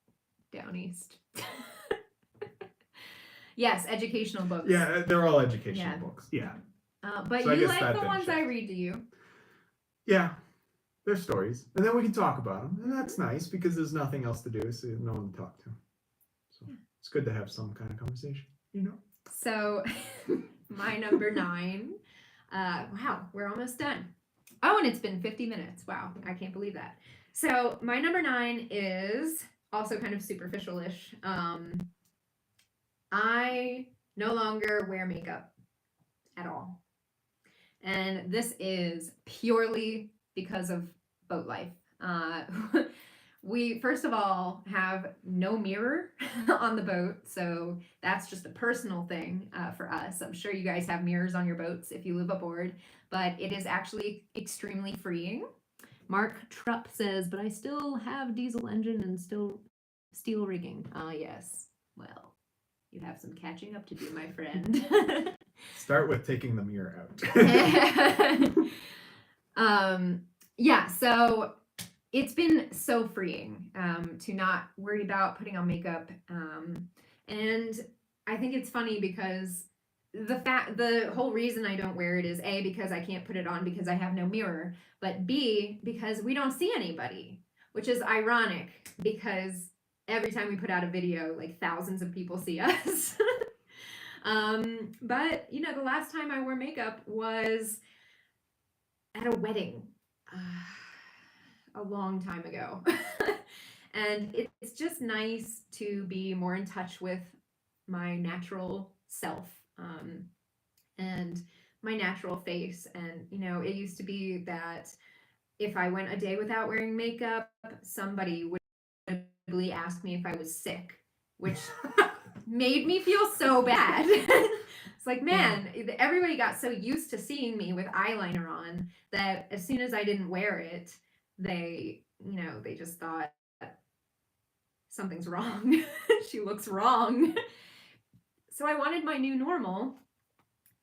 Down East. Yes, educational books. Yeah, they're all educational Yeah. books. Yeah. But So I you guess like that the didn't ones I shift. read to you. Yeah, they're stories, and then we can talk about them, and that's nice because there's nothing else to do, so you have no one to talk to. So it's good to have some kind of conversation, So, my number 9. Wow, we're almost done. Oh, and it's been 50 minutes. Wow, I can't believe that. So, my number 9 is also kind of superficial-ish. I no longer wear makeup at all. And this is purely because of boat life. We, first of all, have no mirror on the boat, so that's just a personal thing for us. I'm sure you guys have mirrors on your boats if you live aboard, but it is actually extremely freeing. Mark Trupp says, but I still have diesel engine and still steel rigging. Yes, well, you have some catching up to do, my friend. Start with taking the mirror out. Yeah, so it's been so freeing to not worry about putting on makeup. And I think it's funny because the whole reason I don't wear it is A, because I can't put it on because I have no mirror, but B, because we don't see anybody, which is ironic because every time we put out a video, like thousands of people see us. But you know, the last time I wore makeup was at a wedding a long time ago. And it's just nice to be more in touch with my natural self, and my natural face. And you know, it used to be that if I went a day without wearing makeup, somebody would inevitably ask me if I was sick, which made me feel so bad. It's like, man, everybody got so used to seeing me with eyeliner on that as soon as I didn't wear it, they just thought something's wrong. She looks wrong. So I wanted my new normal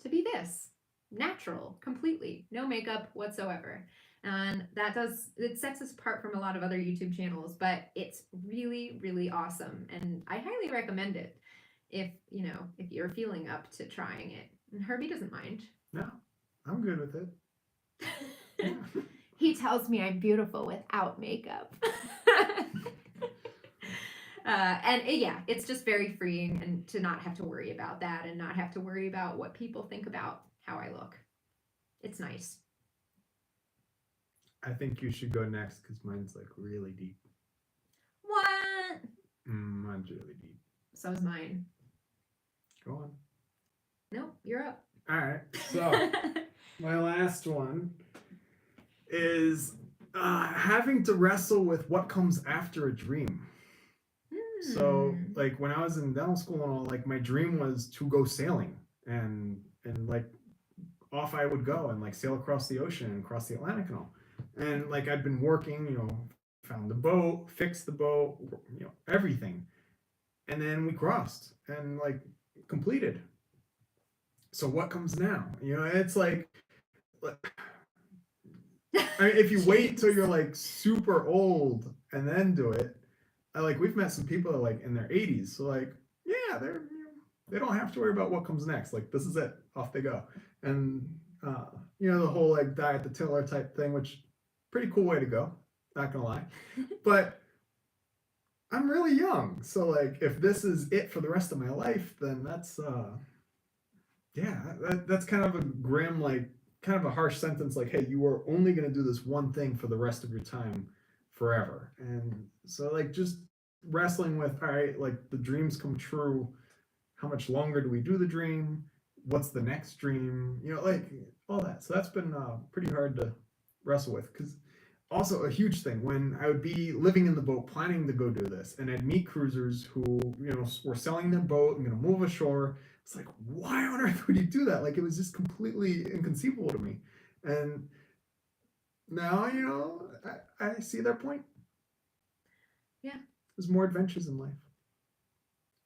to be this, natural, completely, no makeup whatsoever. And it sets us apart from a lot of other YouTube channels, but it's really, really awesome. And I highly recommend it if you're feeling up to trying it. And Herbie doesn't mind. No, I'm good with it. He tells me I'm beautiful without makeup. It's just very freeing, and to not have to worry about that and not have to worry about what people think about how I look. It's nice. I think you should go next because mine's like really deep. What? Mine's really deep. So is mine. Go on. No, you're up. All right. So my last one is having to wrestle with what comes after a dream. So like when I was in dental school and all, like my dream was to go sailing, and like off I would go and like sail across the ocean and across the Atlantic and all. And like I'd been working, found the boat, fixed the boat, everything. And then we crossed and like completed. So what comes now? It's like I mean, if you wait till you're like super old and then do it, we've met some people that are like in their 80s, so like yeah, they don't have to worry about what comes next. Like this is it, off they go. And the whole like die at the tiller type thing, which pretty cool way to go, not gonna lie. But I'm really young, so like if this is it for the rest of my life, then that's that's kind of a grim, like kind of a harsh sentence, like, hey, you are only gonna do this one thing for the rest of your time forever. And so like just wrestling with, all right, like the dreams come true, how much longer do we do the dream, what's the next dream, like all that. So that's been pretty hard to wrestle with. Because also a huge thing, when I would be living in the boat planning to go do this, and I'd meet cruisers who were selling their boat and gonna move ashore, it's like, why on earth would you do that? Like it was just completely inconceivable to me. And now I see their point. Yeah, there's more adventures in life,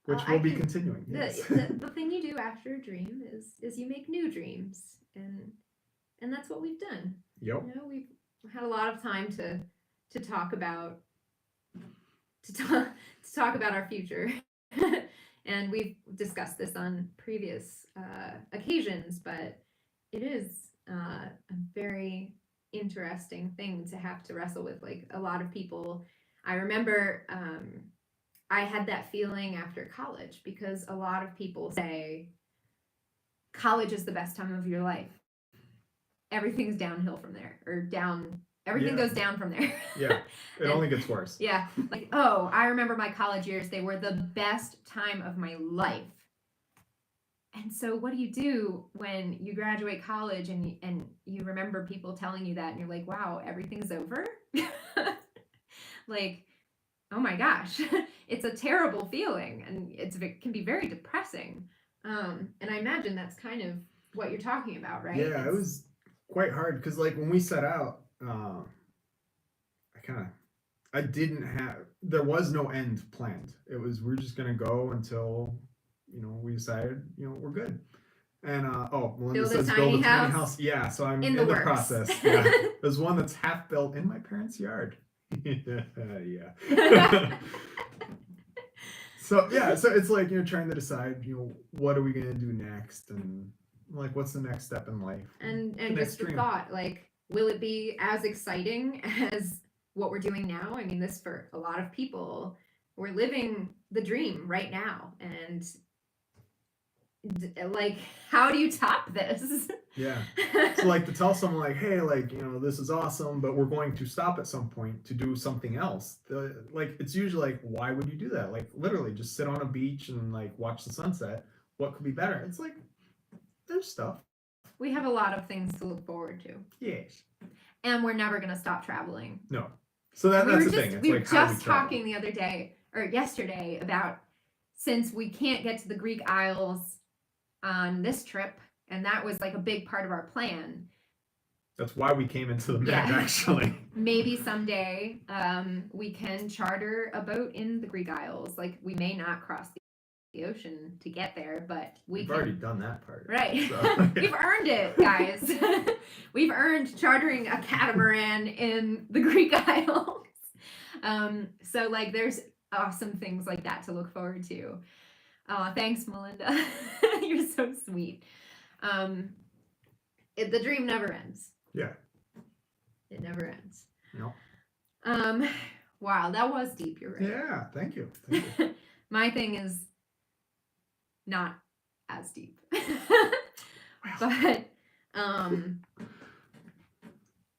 which will be continuing. Yes. The thing you do after a dream is you make new dreams, and that's what we've done. Yep. We've had a lot of time to talk about our future. And we've discussed this on previous occasions, but it is a very interesting thing to have to wrestle with. Like a lot of people, I remember I had that feeling after college, because a lot of people say college is the best time of your life. Everything's downhill from there, or everything goes down from there. Yeah, it only gets worse. Yeah, like, oh, I remember my college years, they were the best time of my life. And so what do you do when you graduate college and you remember people telling you that, and you're like, wow, everything's over? Like, oh my gosh, it's a terrible feeling, and it can be very depressing. And I imagine that's kind of what you're talking about, right? Yeah, it was quite hard, because like when we set out, there was no end planned. It was, we're just gonna go until we decided we're good. And Melinda says build a tiny house. Yeah, so I'm in the process. Yeah, there's one that's half built in my parents' yard. Yeah. So yeah, so it's like you're trying to decide, what are we gonna do next, and like what's the next step in life, And the next just the dream. thought, like, will it be as exciting as what we're doing now? I mean, this for a lot of people, we're living the dream right now, and like, how do you top this? Yeah. So like to tell someone like, hey, like, this is awesome, but we're going to stop at some point to do something else. Like it's usually like, why would you do that? Like literally just sit on a beach and like watch the sunset. What could be better? It's like there's stuff. We have a lot of things to look forward to. Yes. And we're never going to stop traveling. No. So that's the thing. It's we were like how just we travel. talking the other day or yesterday about, since we can't get to the Greek Isles on this trip, and that was like a big part of our plan. That's why we came into the map, actually. Maybe someday we can charter a boat in the Greek Isles. Like, we may not cross the ocean to get there, but we've already done that part. Right. So. We've earned it, guys. We've earned chartering a catamaran in the Greek Isles. So like there's awesome things like that to look forward to. Thanks, Melinda. You're so sweet. The dream never ends. Yeah. It never ends. No. Wow, that was deep. You're right. Yeah, thank you. Thank you. My thing is not as deep. But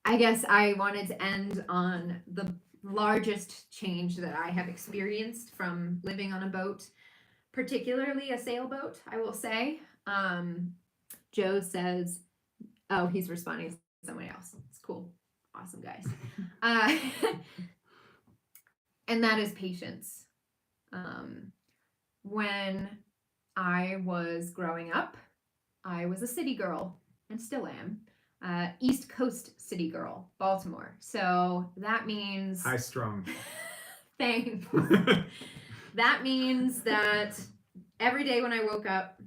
I guess I wanted to end on the largest change that I have experienced from living on a boat, particularly a sailboat, I will say. Joe says, oh, he's responding to somebody else. It's cool. Awesome, guys. And that is patience. When I was growing up, I was a city girl and still am. East Coast city girl, Baltimore. So that means... High strung. Thanks. That means that every day when I woke up,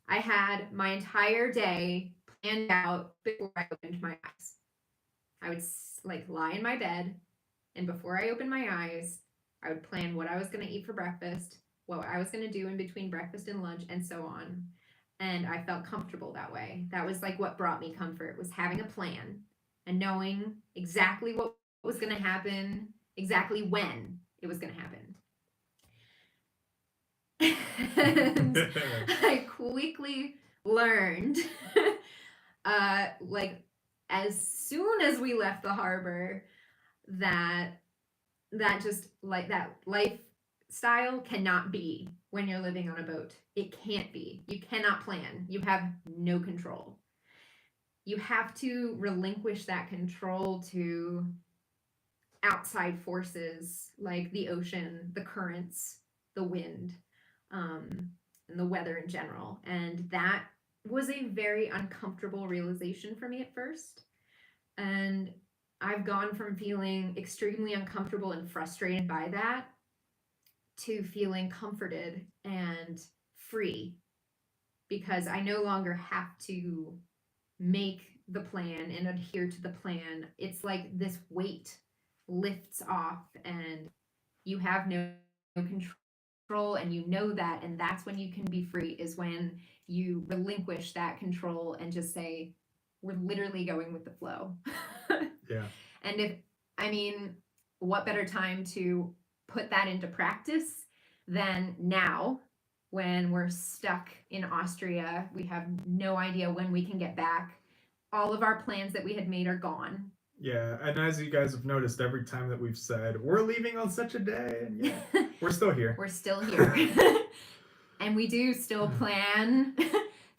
I had my entire day planned out before I opened my eyes. I would like lie in my bed, and before I opened my eyes, I would plan what I was going to eat for breakfast, what I was going to do in between breakfast and lunch, and so on. And I felt comfortable that way. That was like what brought me comfort, was having a plan and knowing exactly what was going to happen, exactly when it was going to happen. And I quickly learned, like as soon as we left the harbor, that just like that lifestyle cannot be when you're living on a boat. It can't be. You cannot plan. You have no control. You have to relinquish that control to outside forces like the ocean, the currents, the wind, and the weather in general. And that was a very uncomfortable realization for me at first. And I've gone from feeling extremely uncomfortable and frustrated by that to feeling comforted and free, because I no longer have to make the plan and adhere to the plan. It's like this weight lifts off and you have no control, and you know that, and that's when you can be free, is when you relinquish that control and just say, we're literally going with the flow. Yeah. And what better time to put that into practice than now, when we're stuck in Austria. We have no idea when we can get back. All of our plans that we had made are gone. Yeah, and as you guys have noticed, every time that we've said we're leaving on such a day, and yeah, we're still here. We're still here. And we do still plan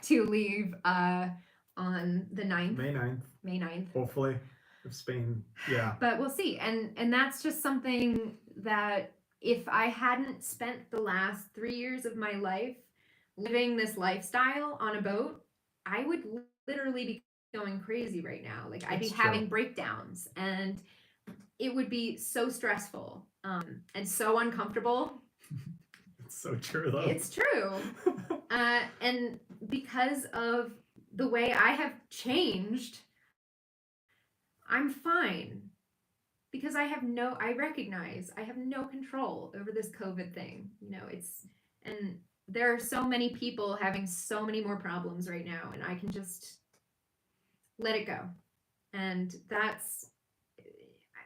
to leave on the 9th. May 9th. Hopefully. If Spain, yeah. But we'll see. And that's just something that if I hadn't spent the last 3 years of my life living this lifestyle on a boat, I would literally be going crazy right now. Like, I'd be having breakdowns, and it would be so stressful and so uncomfortable. It's so true, though. It's true. And because of the way I have changed, I'm fine. because I recognize I have no control over this COVID thing. You know, and there are so many people having so many more problems right now, and I can just let it go. And that's,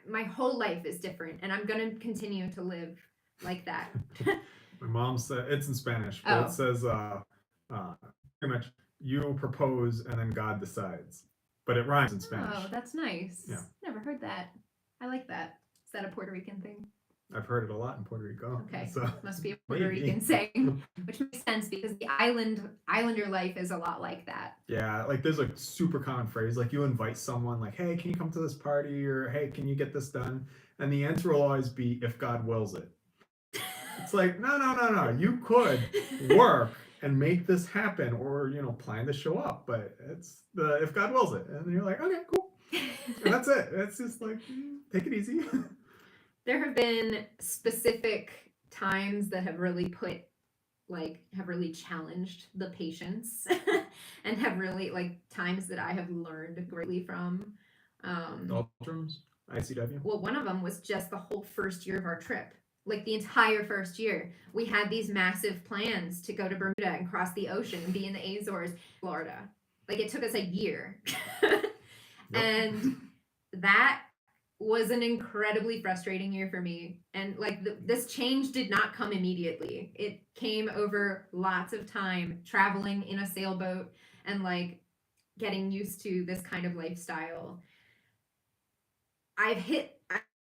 my whole life is different, and I'm going to continue to live like that. My mom said, it's in Spanish, but it says pretty much, you propose and then God decides. But it rhymes in Spanish. Oh, that's nice. Yeah. Never heard that. I like that. Is that a Puerto Rican thing? I've heard it a lot in Puerto Rico. Okay, So must be a Puerto maybe. Rican saying, which makes sense because the islander life is a lot like that. Yeah, like there's a super common phrase, like you invite someone, like, hey, can you come to this party, or hey, can you get this done? And the answer will always be, if God wills it. It's like, no. You could work and make this happen, or plan to show up, but it's the if God wills it, and you're like, okay, cool, and that's it. It's just like, take it easy. There have been specific times that have really challenged the patience and have really, times that I have learned greatly from. Doldrums, ICW. Well, one of them was just the whole first year of our trip. Like the entire first year, we had these massive plans to go to Bermuda and cross the ocean and be in the Azores, Florida. Like it took us a year. And that was an incredibly frustrating year for me. And this change did not come immediately. It came over lots of time traveling in a sailboat and getting used to this kind of lifestyle. I've hit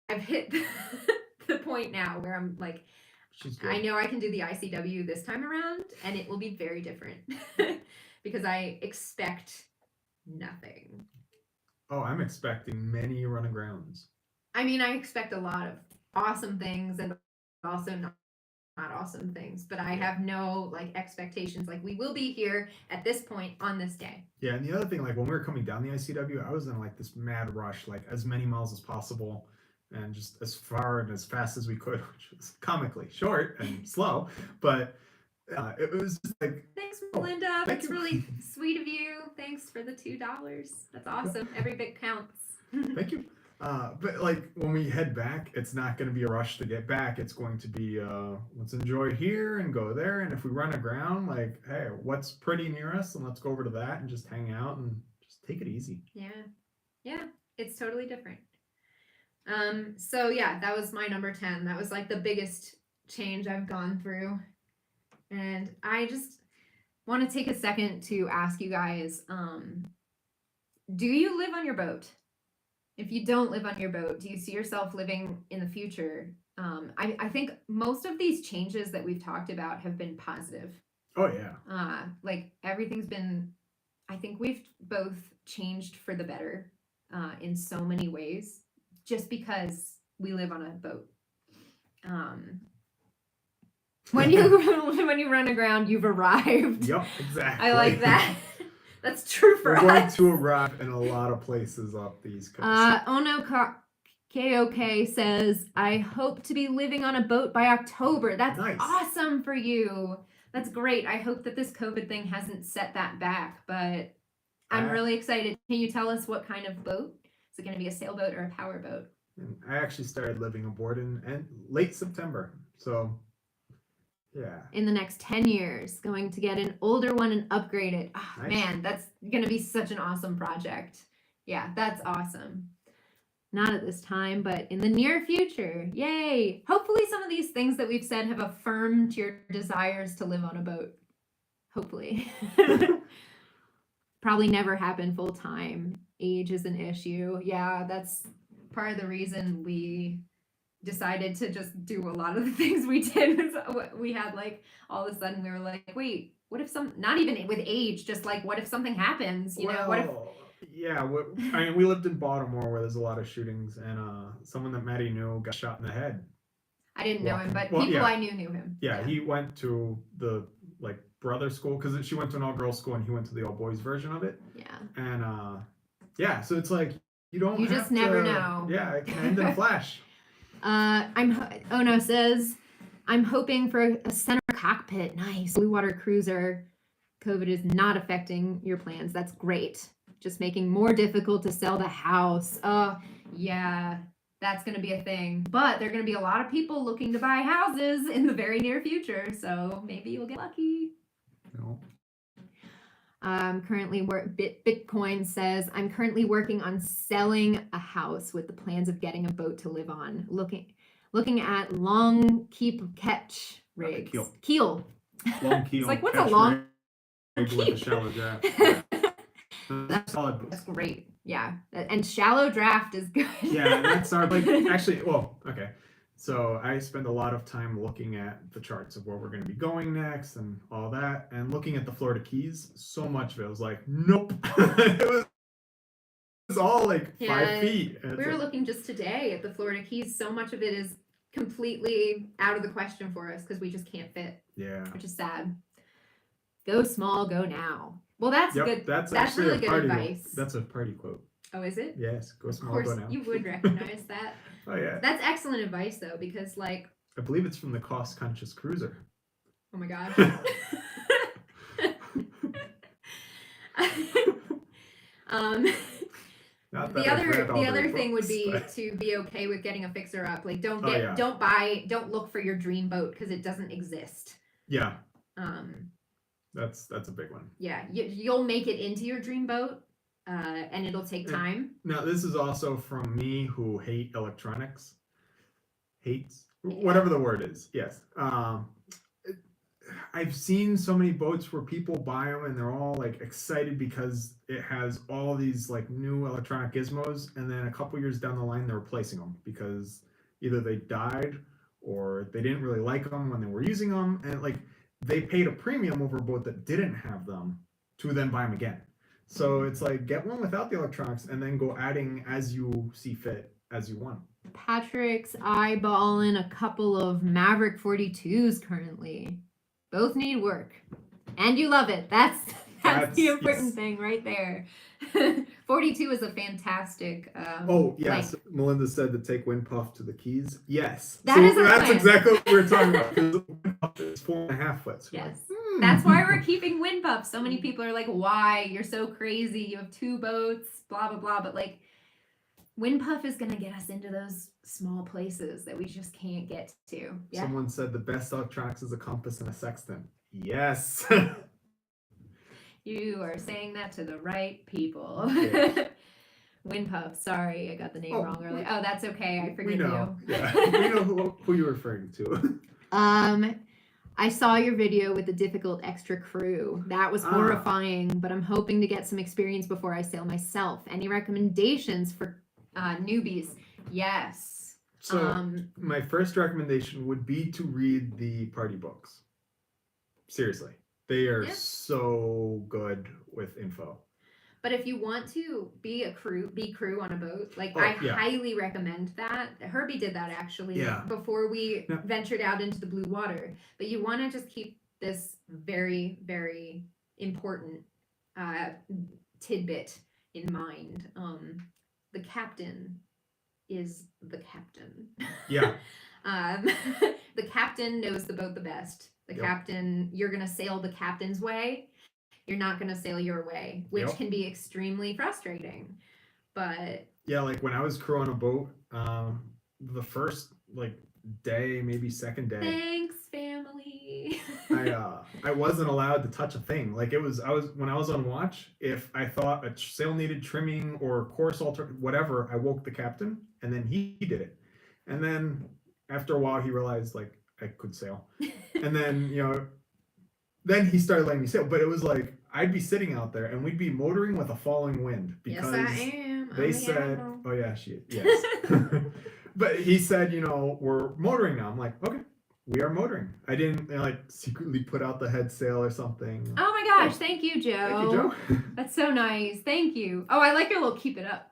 the point now where I'm like, I know I can do the ICW this time around, and it will be very different because I expect nothing. Oh, I'm expecting many run agrounds. I mean, I expect a lot of awesome things and also not awesome things, but I have no expectations. We will be here at this point on this day. Yeah, and the other thing, when we were coming down the ICW, I was in this mad rush, as many miles as possible, and just as far and as fast as we could, which was comically short and slow, but it was just thanks, Melinda. That's really sweet of you. Thanks for the $2. That's awesome. Every bit counts. Thank you. But when we head back, it's not going to be a rush to get back. It's going to be let's enjoy here and go there, and if we run aground, hey, what's pretty near us, and let's go over to that and just hang out and just take it easy. Yeah, it's totally different. So yeah, that was my number 10. That was the biggest change I've gone through. And I just want to take a second to ask you guys, do you live on your boat? If you don't live on your boat, do you see yourself living in the future? I think most of these changes that we've talked about have been positive. Oh yeah. Everything's been, I think we've both changed for the better in so many ways, just because we live on a boat. When you run aground, you've arrived. Yep, exactly. I like that. That's true for us. We're going to arrive in a lot of places off the East Coast. KOK says, I hope to be living on a boat by October. That's nice. Awesome for you. That's great. I hope that this COVID thing hasn't set that back, but I'm really excited. Can you tell us what kind of boat? Is it going to be a sailboat or a power boat? I actually started living aboard in late September. So, yeah. In the next 10 years, going to get an older one and upgrade it. Oh, nice. Man, that's going to be such an awesome project. Yeah, that's awesome. Not at this time, but in the near future. Yay! Hopefully some of these things that we've said have affirmed your desires to live on a boat. Hopefully. Probably never happen full time. Age is an issue. Yeah, that's part of the reason we decided to just do a lot of the things we did. We had all of a sudden we were like, wait, what if not even with age, just what if something happens? You know, what if... Yeah, I mean, we lived in Baltimore where there's a lot of shootings, and someone that Maddie knew got shot in the head. I didn't know him, but people I knew him. Yeah, he went to the brother school, because she went to an all-girls school and he went to the all-boys version of it. Yeah. And yeah, so it's you just never know. Yeah, it can end in a flash. Ono says, I'm hoping for a center cockpit. Nice. Blue water cruiser. COVID is not affecting your plans. That's great. Just making more difficult to sell the house. Oh, yeah. that's going to be a thing. But there are going to be a lot of people looking to buy houses in the very near future. So maybe you'll get lucky. No. Bitcoin says, I'm currently working on selling a house with the plans of getting a boat to live on. Looking at long keep catch rigs. Keel. Long keel. It's like, what's a long rig keep? with a shallow draft. That's solid boat. That's great. Yeah. And shallow draft is good. Yeah, that's our actually. Well, okay. So I spend a lot of time looking at the charts of where we're going to be going next and all that, and looking at the Florida Keys. So much of it was like, nope. It was all like 5 feet. We were looking just today at the Florida Keys. So much of it is completely out of the question for us because we just can't fit. Yeah. Which is sad. Go small, go now. Well, that's good. That's really good advice. That's a party quote. Oh, is it? Yes. Go small, of course, go now. you would recognize that. Oh yeah. That's excellent advice though, because like, I believe it's from the Cost Conscious Cruiser. oh my gosh. The other thing would be to be okay with getting a fixer up. Like don't look for your dream boat because it doesn't exist. Yeah. That's a big one. Yeah, you'll make it into your dream boat, and it'll take time. Now this is also from me who hate electronics. Whatever the word is. Yes. I've seen so many boats where people buy them and they're all like excited because it has all these like new electronic gizmos, and then a couple years down the line they're replacing them because either they died or they didn't really like them when they were using them, and like they paid a premium over a boat that didn't have them to then buy them again. So it's like, get one without the electronics and then go adding as you see fit as you want. Patrick's eyeballing a couple of Maverick 42s currently. Both need work. And you love it. That's the important thing right there. 42 is a fantastic yes. Like, Melinda said to take Wind Puff to the Keys. Yes. That's exactly what we were talking about. Because Wind Puff is 4.5 foot. Yes. That's why we're keeping Wind Puff. So many people are like, why? You're so crazy. You have 2 boats, blah, blah, blah. But like, Wind Puff is going to get us into those small places that we just can't get to. Yeah. Someone said the best electronics is a compass and a sextant. Yes. You are saying that to the right people. Yeah. Wind Puff. Sorry, I got the name wrong earlier. Oh, that's okay. I forgive you. Yeah. We know who you're referring to. I saw your video with the difficult extra crew. That was horrifying, but I'm hoping to get some experience before I sail myself. Any recommendations for newbies? Yes. So my first recommendation would be to read the party books. Seriously. They are so good with info. But if you want to be crew on a boat, like I highly recommend that. Herbie did that actually before we ventured out into the blue water. But you want to just keep this very, very important tidbit in mind. The captain is the captain. Yeah. The captain knows the boat the best. The captain, you're going to sail the captain's way. You're not going to sail your way, which can be extremely frustrating. But yeah, like when I was crewing a boat, the first like day, maybe second day. Thanks, family. I wasn't allowed to touch a thing. Like when I was on watch, if I thought a sail needed trimming or course alter, whatever, I woke the captain and then he did it. And then after a while, he realized like I could sail. And then, then he started letting me sail. But it was like, I'd be sitting out there and we'd be motoring with a falling wind. Because yes, I am. They said, oh yeah, yes. But he said, we're motoring now. I'm like, okay, we are motoring. I didn't secretly put out the head sail or something. Oh my gosh, thank you, Joe. Thank you, Joe. That's so nice. Thank you. Oh, I like your little keep it up.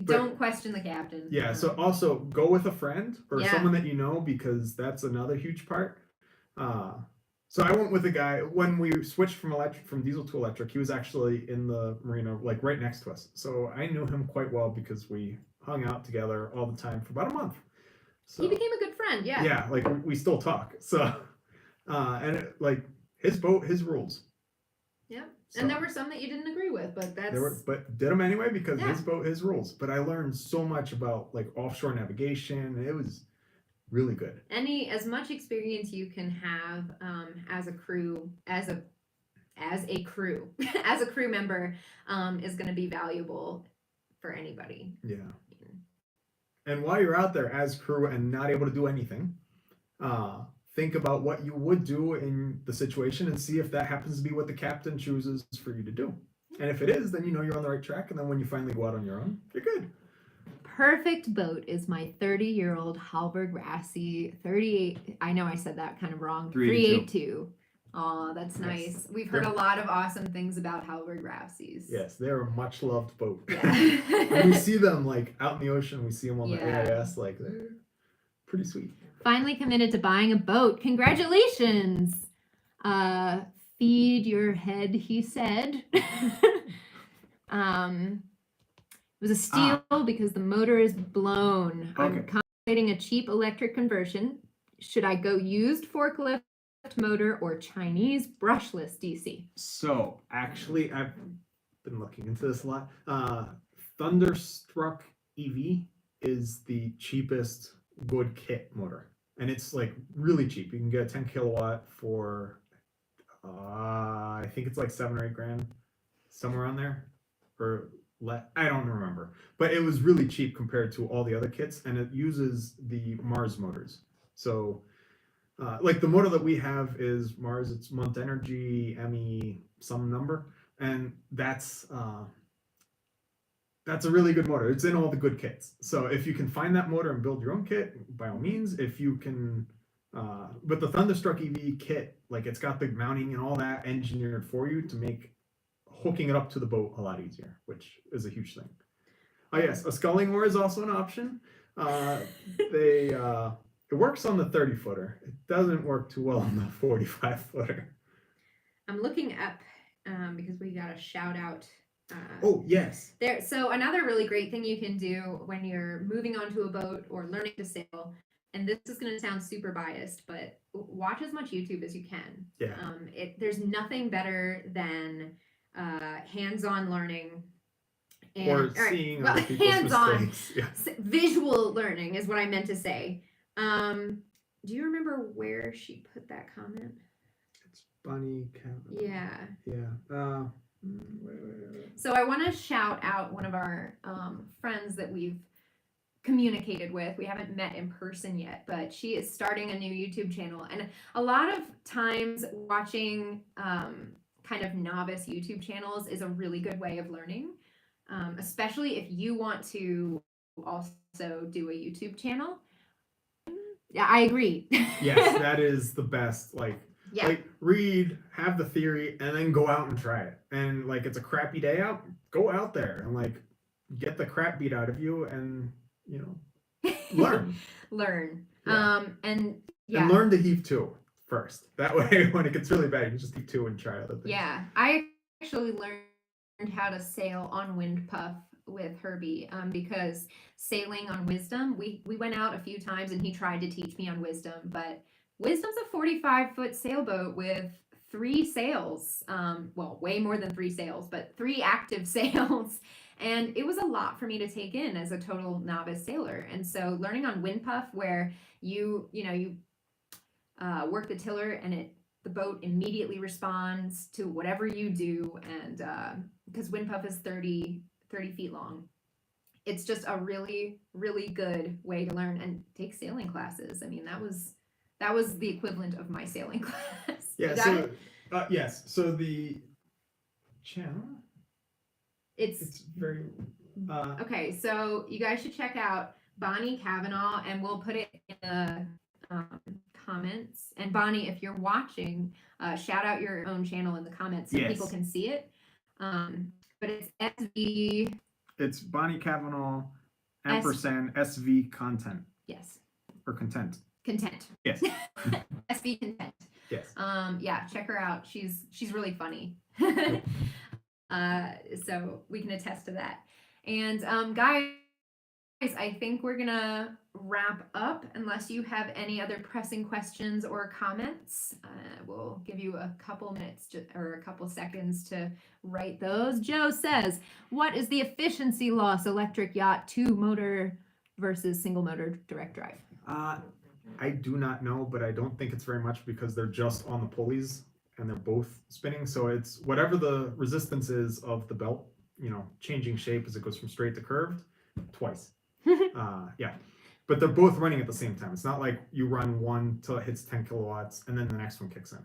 Don't question the captain. Yeah, so also go with a friend or someone that you know, because that's another huge part. So I went with a guy when we switched from diesel to electric. He was actually in the marina, like right next to us. So I knew him quite well because we hung out together all the time for about a month. So he became a good friend. Yeah. Yeah, like we still talk. So, and his boat, his rules. Yeah. So, And there were some that you didn't agree with, but but did them anyway because Yeah. his boat, his rules. But I learned so much about like offshore navigation. It was really good. as much experience you can have as a crew, as a crew, as a crew member, is going to be valuable for anybody. Yeah. And while you're out there as crew and not able to do anything, think about what you would do in the situation and see if that happens to be what the captain chooses for you to do. And if it is, then you know you're on the right track. And then when you finally go out on your own, you're good. Perfect boat is my 30-year-old Halberg Rassi 38. I know I said that kind of wrong. 382. Oh, that's nice. Yes. We've heard a lot of awesome things about Halberg Rassis. Yes, they're a much loved boat. Yeah. When we see them like out in the ocean, we see them on the Yeah. AIS, like they're pretty sweet. Finally committed to buying a boat. Congratulations. Feed your head, he said. It was a steal because the motor is blown. Okay. I'm contemplating a cheap electric conversion. Should I go used forklift motor or Chinese brushless DC? So actually, I've been looking into this a lot. Thunderstruck EV is the cheapest good kit motor, and it's like really cheap. You can get a 10 kilowatt for I think it's like 7 or 8 grand, somewhere on there, or I don't remember, but it was really cheap compared to all the other kits, and it uses the Mars motors. So like the motor that we have is Mars, it's Mont Energy ME some number, and that's a really good motor. It's in all the good kits. So if you can find that motor and build your own kit, by all means. If you can, but the Thunderstruck EV kit, like it's got the mounting and all that engineered for you to make hooking it up to the boat a lot easier, which is a huge thing. Oh yes, a sculling oar is also an option. It works on the 30 footer. It doesn't work too well on the 45 footer. I'm looking up because we got a shout out. Oh yes. There. So another really great thing you can do when you're moving onto a boat or learning to sail, and this is going to sound super biased, but watch as much YouTube as you can. Yeah. There's nothing better than hands-on learning. Or seeing other people's hands-on mistakes. Yeah. visual learning is what I meant to say. Do you remember where she put that comment? It's Bunny Kevin. Yeah. Yeah. So I want to shout out one of our friends that we've communicated with. We haven't met in person yet, but she is starting a new YouTube channel. And a lot of times watching kind of novice YouTube channels is a really good way of learning, especially if you want to also do a YouTube channel. Yeah, I agree. Yes, that is the best. Like, yeah. Like read, have the theory, and then go out and try it. And like it's a crappy day out, go out there and like get the crap beat out of you, and learn. Learn. Yeah. And learn to heave to first. That way, when it gets really bad, you can just heave to and try other things. Yeah, I actually learned how to sail on wind puff with Herbie because sailing on Wisdom, we went out a few times and he tried to teach me on Wisdom, but Wisdom's a 45-foot sailboat with 3 sails. Well, way more than 3 sails, but 3 active sails. And it was a lot for me to take in as a total novice sailor. And so learning on wind puff where you work the tiller and the boat immediately responds to whatever you do. And because wind puff is 30 feet long. It's just a really, really good way to learn and take sailing classes. I mean, that was the equivalent of my sailing class. Yeah. Yes. So the channel. It's very. Okay, so you guys should check out Bonnie Kavanaugh, and we'll put it in the comments. And Bonnie, if you're watching, shout out your own channel in the comments so people can see it. But it's SV. It's Bonnie Kavanaugh ampersand SV content. Yes. Or content. Content. Yes. SV content. Yes. Yeah, check her out. She's really funny. So we can attest to that. And guys, I think we're gonna wrap up unless you have any other pressing questions or comments. We'll give you a couple minutes or a couple seconds to write those. Joe says, what is the efficiency loss electric yacht 2-motor versus single motor direct drive? I do not know, but I don't think it's very much because they're just on the pulleys and they're both spinning. So it's whatever the resistance is of the belt, changing shape as it goes from straight to curved twice. Yeah. But they're both running at the same time. It's not like you run one till it hits 10 kilowatts and then the next one kicks in.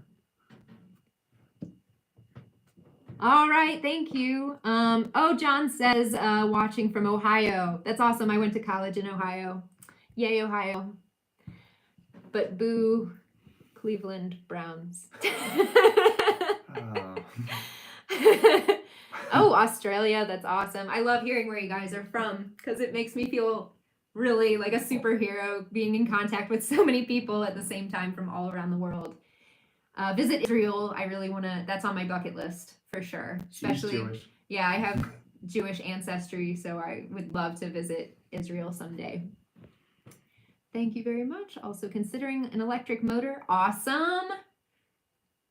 All right, thank you. John says watching from Ohio. That's awesome. I went to college in Ohio. Yay, Ohio. But boo, Cleveland Browns. Oh, Australia. That's awesome. I love hearing where you guys are from because it makes me feel really like a superhero being in contact with so many people at the same time from all around the world. Visit Israel. I really want to, that's on my bucket list for sure. Especially, Jewish. Yeah, I have Jewish ancestry, so I would love to visit Israel someday. Thank you very much. Also considering an electric motor. Awesome.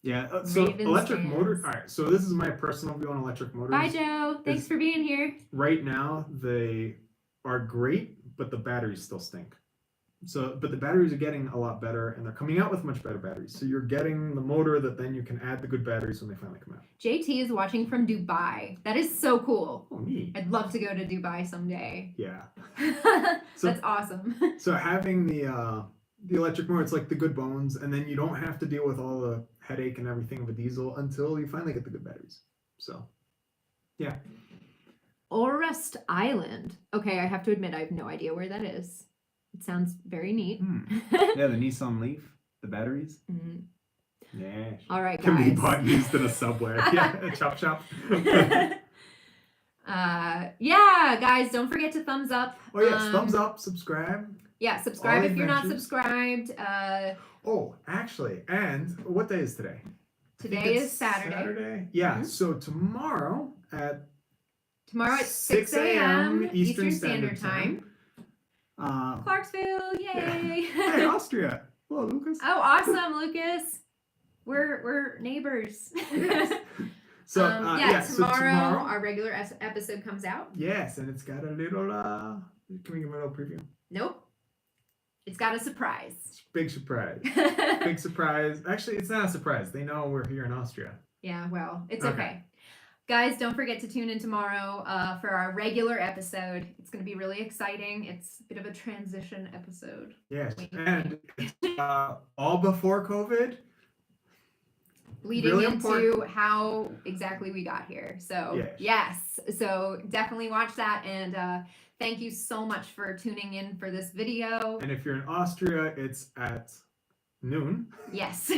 Yeah, so Ravens electric fans. motor. All right, so this is my personal view on electric motors. Bye, Joe. Thanks for being here. Right now, they are great, but the batteries still stink. But the batteries are getting a lot better, and they're coming out with much better batteries. So you're getting the motor that then you can add the good batteries when they finally come out. JT is watching from Dubai. That is so cool. Oh, neat. I'd love to go to Dubai someday. Yeah. That's awesome. So having the electric motor, it's like the good bones, and then you don't have to deal with all the headache and everything of a diesel until you finally get the good batteries. So, yeah. Orust Island. Okay, I have to admit I have no idea where that is. It sounds very neat. Yeah, the Nissan Leaf, the batteries. Yeah. All right, Can be guys. bought used in a Subway. Yeah, a chop shop. Yeah, guys, don't forget to thumbs up. Oh yes, thumbs up, subscribe. Yeah, subscribe All if you're not adventures. subscribed. Oh, actually, and what day is today? Today is Saturday. Yeah, so tomorrow at 6 a.m. Eastern Standard Time. Clarksville, yay! Hey, Austria. Hello, Lucas. Oh, awesome, Lucas. We're neighbors. Yes. So tomorrow our regular episode comes out. Yes, and it's got a little. Can we give a little preview? Nope. It's got a surprise. Big surprise. Big surprise. Actually, it's not a surprise. They know we're here in Austria. Yeah, well, it's okay. Guys, don't forget to tune in tomorrow for our regular episode. It's going to be really exciting. It's a bit of a transition episode. Yes, and it's, all before COVID. Leading Really into important. how exactly we got here. So, yes. So definitely watch that. And thank you so much for tuning in for this video. And if you're in Austria, it's at noon. Yes.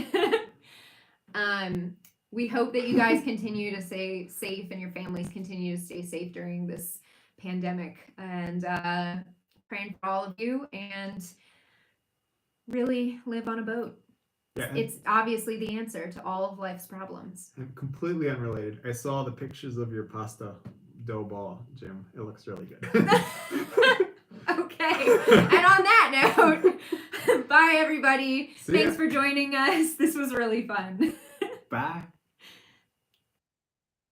We hope that you guys continue to stay safe and your families continue to stay safe during this pandemic. And praying for all of you and really live on a boat. Yeah, It's obviously the answer to all of life's problems. and completely unrelated. I saw the pictures of your pasta dough ball, Jim. It looks really good. Okay. And on that note, bye everybody. See ya. Thanks for joining us. This was really fun. Bye.